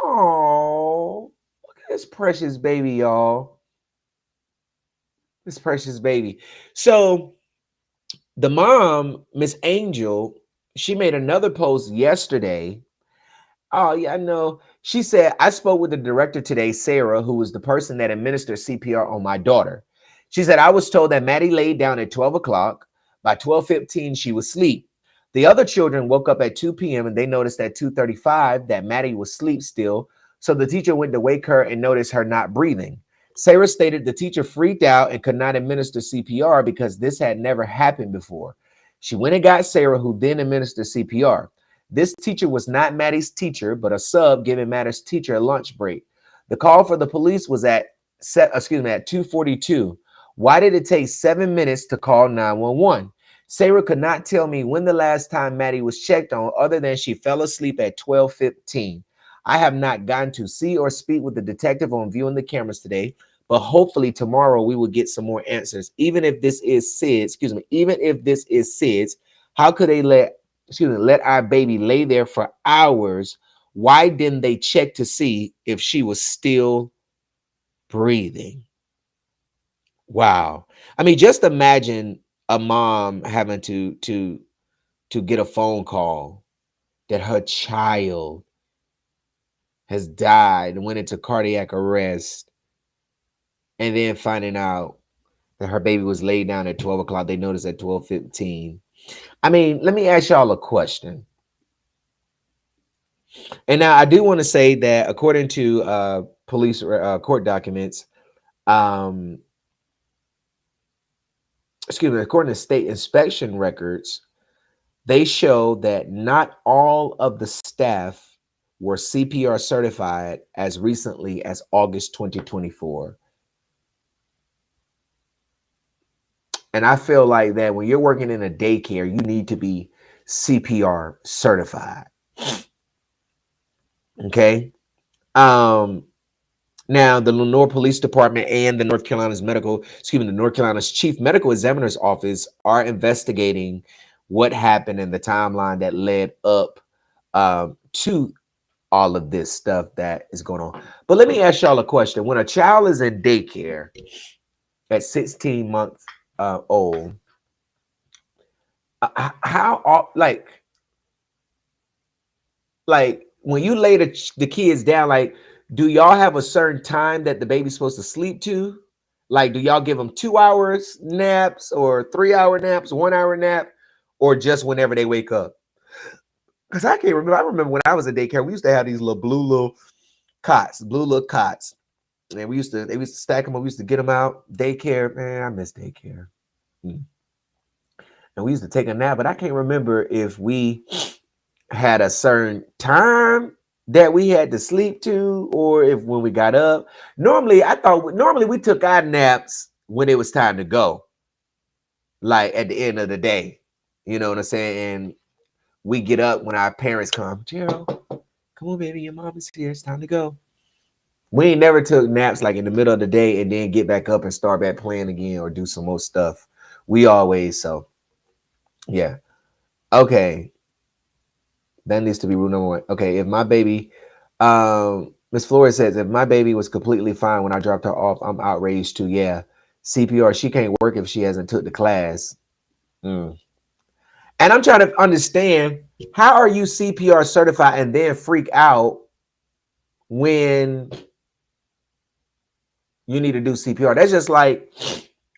Oh, look at this precious baby, y'all. This precious baby. So the mom, Miss Angel, she made another post yesterday. Oh, yeah, I know. She said, "I spoke with the director today, Sarah, who was the person that administered CPR on my daughter. She said, I was told that Maddie laid down at 12 o'clock. By 12:15, she was asleep. The other children woke up at 2 p.m. and they noticed at 2:35 that Maddie was asleep still. So the teacher went to wake her and noticed her not breathing. Sarah stated the teacher freaked out and could not administer CPR because this had never happened before. She went and got Sarah, who then administered CPR. This teacher was not Maddie's teacher, but a sub giving Maddie's teacher a lunch break. The call for the police was at 2:42. Why did it take 7 minutes to call 911? Sarah could not tell me when the last time Maddie was checked on, other than she fell asleep at 12:15. I have not gotten to see or speak with the detective on viewing the cameras today, but hopefully tomorrow we will get some more answers. Even if this is Sid's, how could they let our baby lay there for hours? Why didn't they check to see if she was still breathing? Wow. I mean, just imagine a mom having to get a phone call that her child has died and went into cardiac arrest, and then finding out that her baby was laid down at 12 o'clock. They noticed at 12:15. I mean, let me ask y'all a question. And now I do want to say that according to police court documents, according to state inspection records, they show that not all of the staff were CPR certified as recently as August 2024. And I feel like that when you're working in a daycare, you need to be CPR certified. Okay. Now the Lenoir Police Department and the North Carolina's Chief Medical Examiner's Office are investigating what happened in the timeline that led up to all of this stuff that is going on. But let me ask y'all a question. When a child is in daycare at 16 months old, how like when you lay the kids down, like, do y'all have a certain time that the baby's supposed to sleep to? Like, do y'all give them 2 hours naps or 3 hour naps, 1 hour nap, or just whenever they wake up? Because I can't remember. I remember when I was in daycare, we used to have these blue little cots, and they used to stack them up. We used to get them out. Daycare, man, I miss daycare. And we used to take a nap, but I can't remember if we had a certain time that we had to sleep to, or if when we got up. Normally we took our naps when it was time to go, like at the end of the day. You know what I'm saying? And we get up when our parents come. Gerald, come on, baby, your mom is here. It's time to go. We ain't never took naps like in the middle of the day and then get back up and start back playing again or do some more stuff. We always, so yeah. Okay. That needs to be rule number one. Okay, if my baby, Miss Flores says, if my baby was completely fine when I dropped her off, I'm outraged too. Yeah, CPR, she can't work if she hasn't took the class. And I'm trying to understand, how are you CPR certified and then freak out when you need to do CPR? That's just like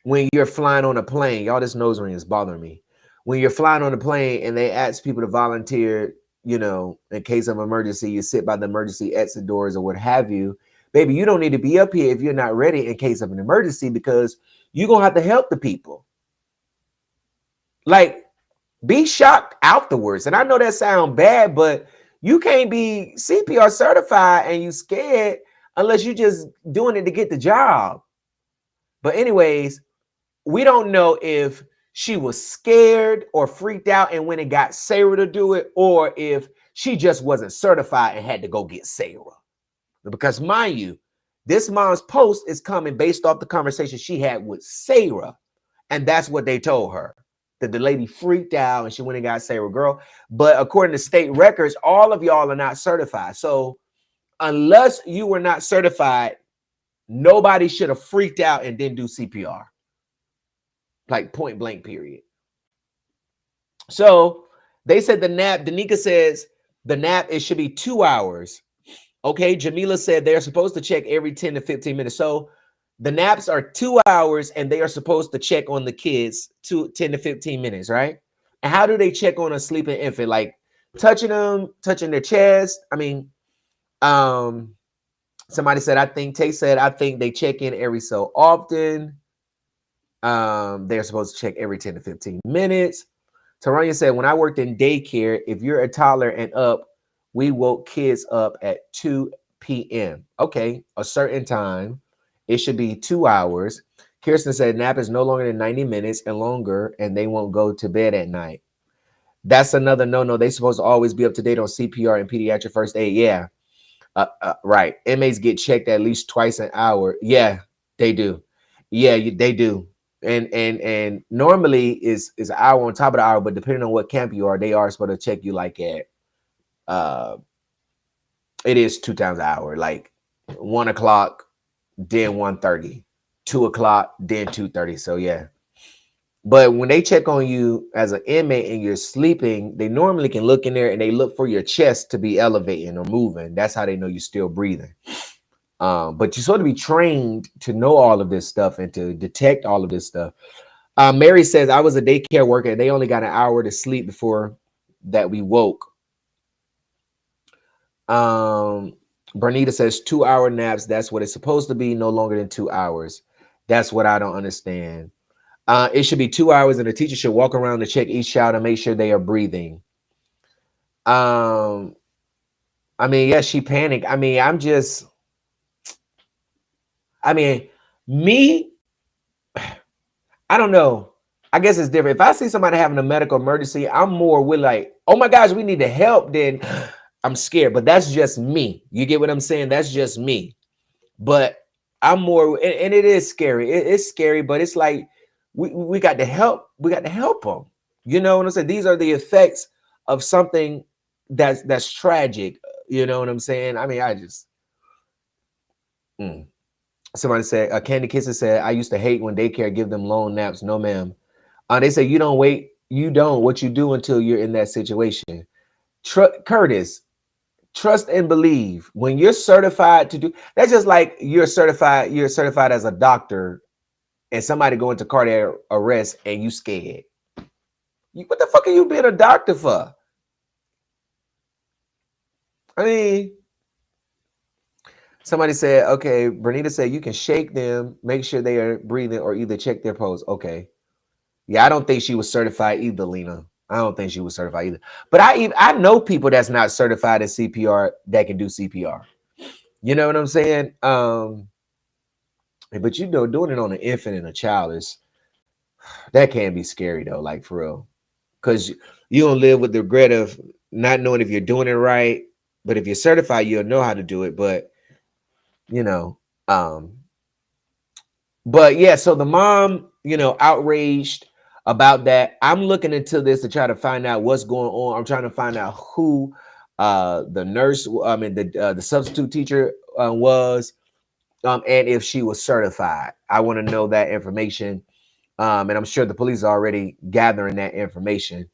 when you're flying on a plane. Y'all, this nose ring is bothering me. When you're flying on a plane and they ask people to volunteer, you know, in case of emergency, you sit by the emergency exit doors or what have you. Baby, you don't need to be up here if you're not ready in case of an emergency, because you're going to have to help the people. Like, be shocked afterwards. And I know that sounds bad, but you can't be CPR certified and you scared unless you're just doing it to get the job. But anyways, we don't know if she was scared or freaked out and went and got Sarah to do it, or if she just wasn't certified and had to go get Sarah. Because mind you, this mom's post is coming based off the conversation she had with Sarah. And that's what they told her, that the lady freaked out and she went and got Sarah, girl. But according to state records, all of y'all are not certified. So unless you were not certified, nobody should have freaked out and didn't do CPR. Like, point blank, period. So they said the nap, Danica says the nap, it should be 2 hours. Okay, Jamila said they're supposed to check every 10 to 15 minutes. So the naps are 2 hours and they are supposed to check on the kids 10 to 15 minutes, right? And how do they check on a sleeping infant? Like touching them, touching their chest. I mean, somebody said, I think they check in every so often. They're supposed to check every 10 to 15 minutes. Taranya said, when I worked in daycare, if you're a toddler and up, we woke kids up at 2 p.m. Okay, a certain time. It should be 2 hours. Kirsten said nap is no longer than 90 minutes and longer, and they won't go to bed at night. That's another no-no. They're supposed to always be up to date on CPR and pediatric first aid. Yeah, right. Inmates get checked at least twice an hour. Yeah, they do. Yeah, they do. And normally is an hour on top of the hour, but depending on what camp you are, they are supposed to check you like at it is 2 times an hour, like 1 o'clock, then 1:30, 2 o'clock, then 2:30. So yeah. But when they check on you as an inmate and you're sleeping, they normally can look in there and they look for your chest to be elevating or moving. That's how they know you're still breathing. But you're supposed to be trained to know all of this stuff and to detect all of this stuff. Mary says, I was a daycare worker and they only got an hour to sleep before that we woke. Bernita says 2 hour naps. That's what it's supposed to be. No longer than 2 hours. That's what I don't understand. It should be 2 hours and the teacher should walk around to check each child and make sure they are breathing. I mean, yes, she panicked. I mean, me, I don't know. I guess it's different. If I see somebody having a medical emergency, I'm more with like, oh my gosh, we need to help. Then I'm scared. But that's just me. You get what I'm saying? That's just me. But I'm more, and it is scary. It's scary, but it's like we got to help. We got to help them. You know what I'm saying? These are the effects of something that's tragic. You know what I'm saying? I mean, I just. Somebody said, Candy Kisser said, I used to hate when daycare give them long naps. No, ma'am. They say you don't wait. You don't. What you do until you're in that situation. Curtis, trust and believe. When you're certified to do, that's just like you're certified. You're certified as a doctor, and somebody go into cardiac arrest, and you scared. What the fuck are you being a doctor for? I mean, somebody said, okay. Bernita said you can shake them, make sure they are breathing, or either check their pulse. Okay. Yeah, I don't think she was certified either, Lena. I don't think she was certified either. But I know people that's not certified in CPR that can do CPR. You know what I'm saying? But you know, doing it on an infant and a child is that can be scary though, like for real. Because you don't live with the regret of not knowing if you're doing it right. But if you're certified, you'll know how to do it. But you know, but yeah, so the mom, outraged about that. I'm looking into this to try to find out what's going on. I'm trying to find out who the nurse, the substitute teacher was, and if she was certified. I want to know that information. And I'm sure the police are already gathering that information.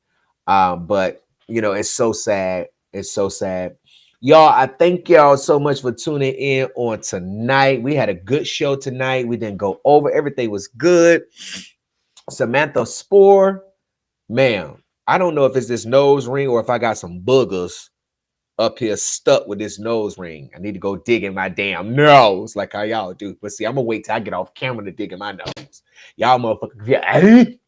But it's so sad. It's so sad. Y'all, I thank y'all so much for tuning in on tonight. We had a good show tonight. We didn't go over. Everything was good. Samantha Spore, ma'am, I don't know if it's this nose ring or if I got some boogers up here stuck with this nose ring. I need to go dig in my damn nose like how y'all do. But see, I'm going to wait till I get off camera to dig in my nose. Y'all motherfuckers.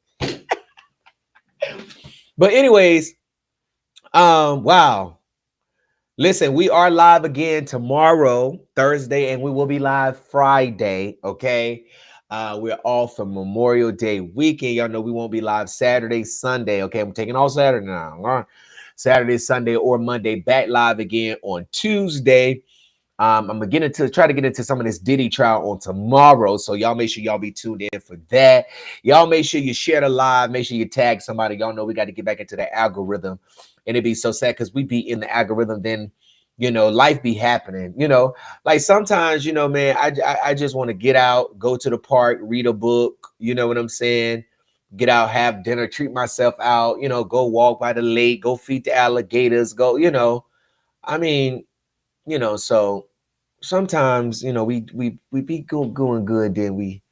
But anyways, wow. Listen, we are live again tomorrow, Thursday, and we will be live Friday, okay? We're off for Memorial Day weekend. Y'all know we won't be live Saturday, Sunday, okay? I'm taking all Saturday now. All right. Saturday, Sunday, or Monday, back live again on Tuesday. I'm gonna try to get into some of this Diddy trial on tomorrow. So y'all make sure y'all be tuned in for that. Y'all make sure you share the live, make sure you tag somebody. Y'all know we got to get back into the algorithm. And it'd be so sad because we be in the algorithm, then life be happening. Like sometimes, man, I just want to get out, go to the park, read a book, you know what I'm saying? Get out, have dinner, treat myself out, go walk by the lake, go feed the alligators, go, I mean, so sometimes, we be going good, then we,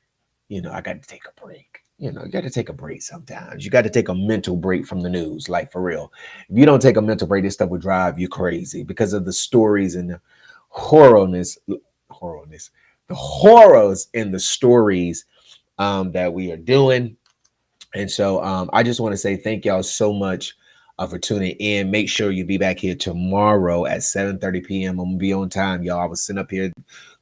I got to take a break. You got to take a break sometimes. You got to take a mental break from the news, like for real. If you don't take a mental break, this stuff will drive you crazy because of the stories and the horrors in the stories that we are doing. And so I just want to say thank y'all so much for tuning in. Make sure you be back here tomorrow at 7:30 p.m. I'm going to be on time, y'all. I was sitting up here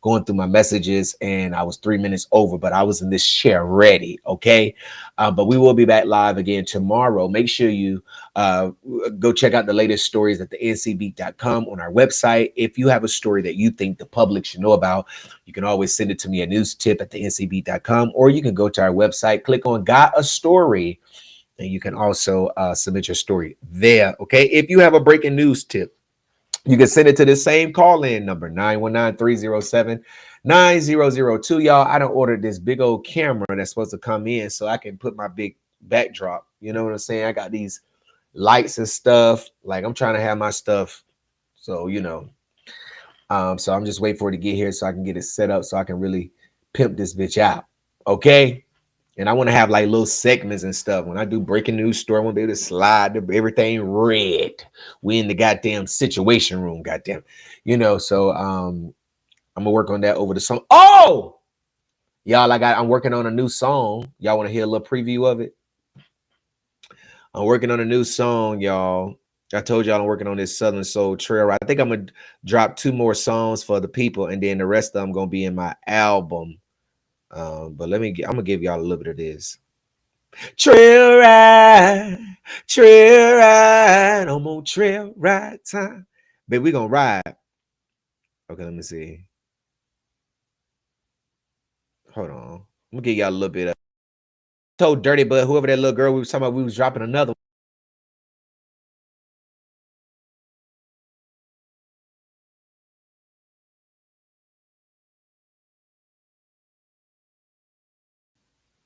going through my messages and I was 3 minutes over, but I was in this chair ready, okay? But we will be back live again tomorrow. Make sure you go check out the latest stories at the ncbeat.com on our website. If you have a story that you think the public should know about, you can always send it to me, a news tip at the ncbeat.com, or you can go to our website, click on Got a Story, and you can also submit your story there, okay? If you have a breaking news tip, you can send it to the same call-in number, 919-307-9002. Y'all, I done ordered this big old camera that's supposed to come in so I can put my big backdrop. You know what I'm saying? I got these lights and stuff. Like, I'm trying to have my stuff. So, so I'm just waiting for it to get here so I can get it set up so I can really pimp this bitch out, okay? And I want to have like little segments and stuff. When I do breaking news story, I want to be able to slide everything red. We in the goddamn situation room, goddamn. So I'm gonna work on that over the summer. Oh, y'all, I'm working on a new song. Y'all want to hear a little preview of it? I'm working on a new song, y'all. I told y'all I'm working on this Southern Soul Trail. I think I'm gonna drop 2 more songs for the people, and then the rest of them gonna be in my album. But I'm gonna give y'all a little bit of this. Trail ride, trail ride. I'm on trail ride time. Baby, we gonna ride. Okay, let me see. Hold on. I'm gonna give y'all a little bit of told Dirty Bud, whoever that little girl we was talking about, we was dropping another one.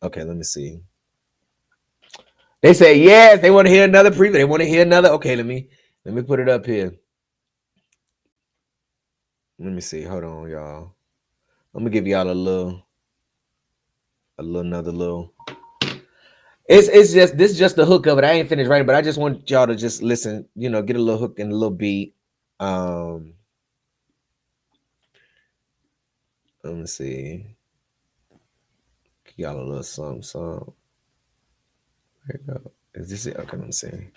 Okay, let me see. They say yes, they want to hear another preview. They want to hear another. Okay, let me put it up here. Let me see. Hold on, y'all. I'm gonna give y'all another little. It's just this is just the hook of it. I ain't finished writing, but I just want y'all to just listen. You know, get a little hook and a little beat. Let me see. Give y'all a little something. There you go. Is this it? Okay, let me see.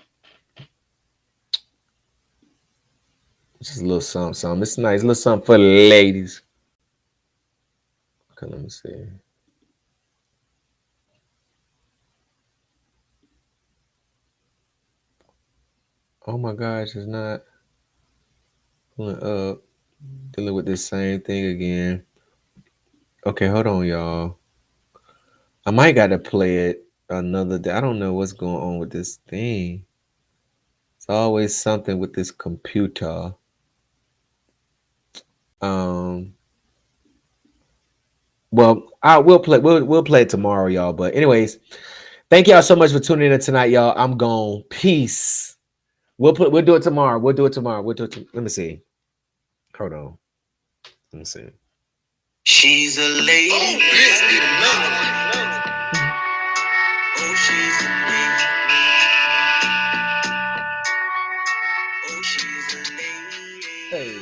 Just a little something. It's nice. A little something for the ladies. Okay, let me see. Oh my gosh, it's not pulling up. Dealing with this same thing again. Okay, hold on, y'all. I might got to play it another day. I don't know what's going on with this thing. It's always something with this computer. Well, we'll play it tomorrow, y'all. But anyways, thank y'all so much for tuning in tonight, y'all. I'm gone. Peace. We'll do it tomorrow. Let me see. Hold on. Let me see. She's a lady. Oh, she's a lady. Oh, she's a lady. Hey.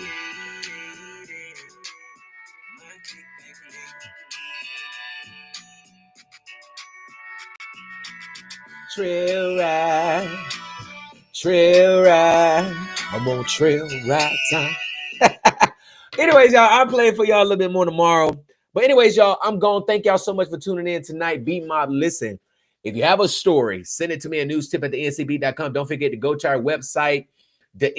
Trail ride. I'm on trail ride time. Anyways, y'all, I'll play it for y'all a little bit more tomorrow. But anyways, y'all, I'm gone. Thank y'all so much for tuning in tonight. Beat Mob, listen. If you have a story, send it to me at newstip@thencb.com. Don't forget to go to our website, the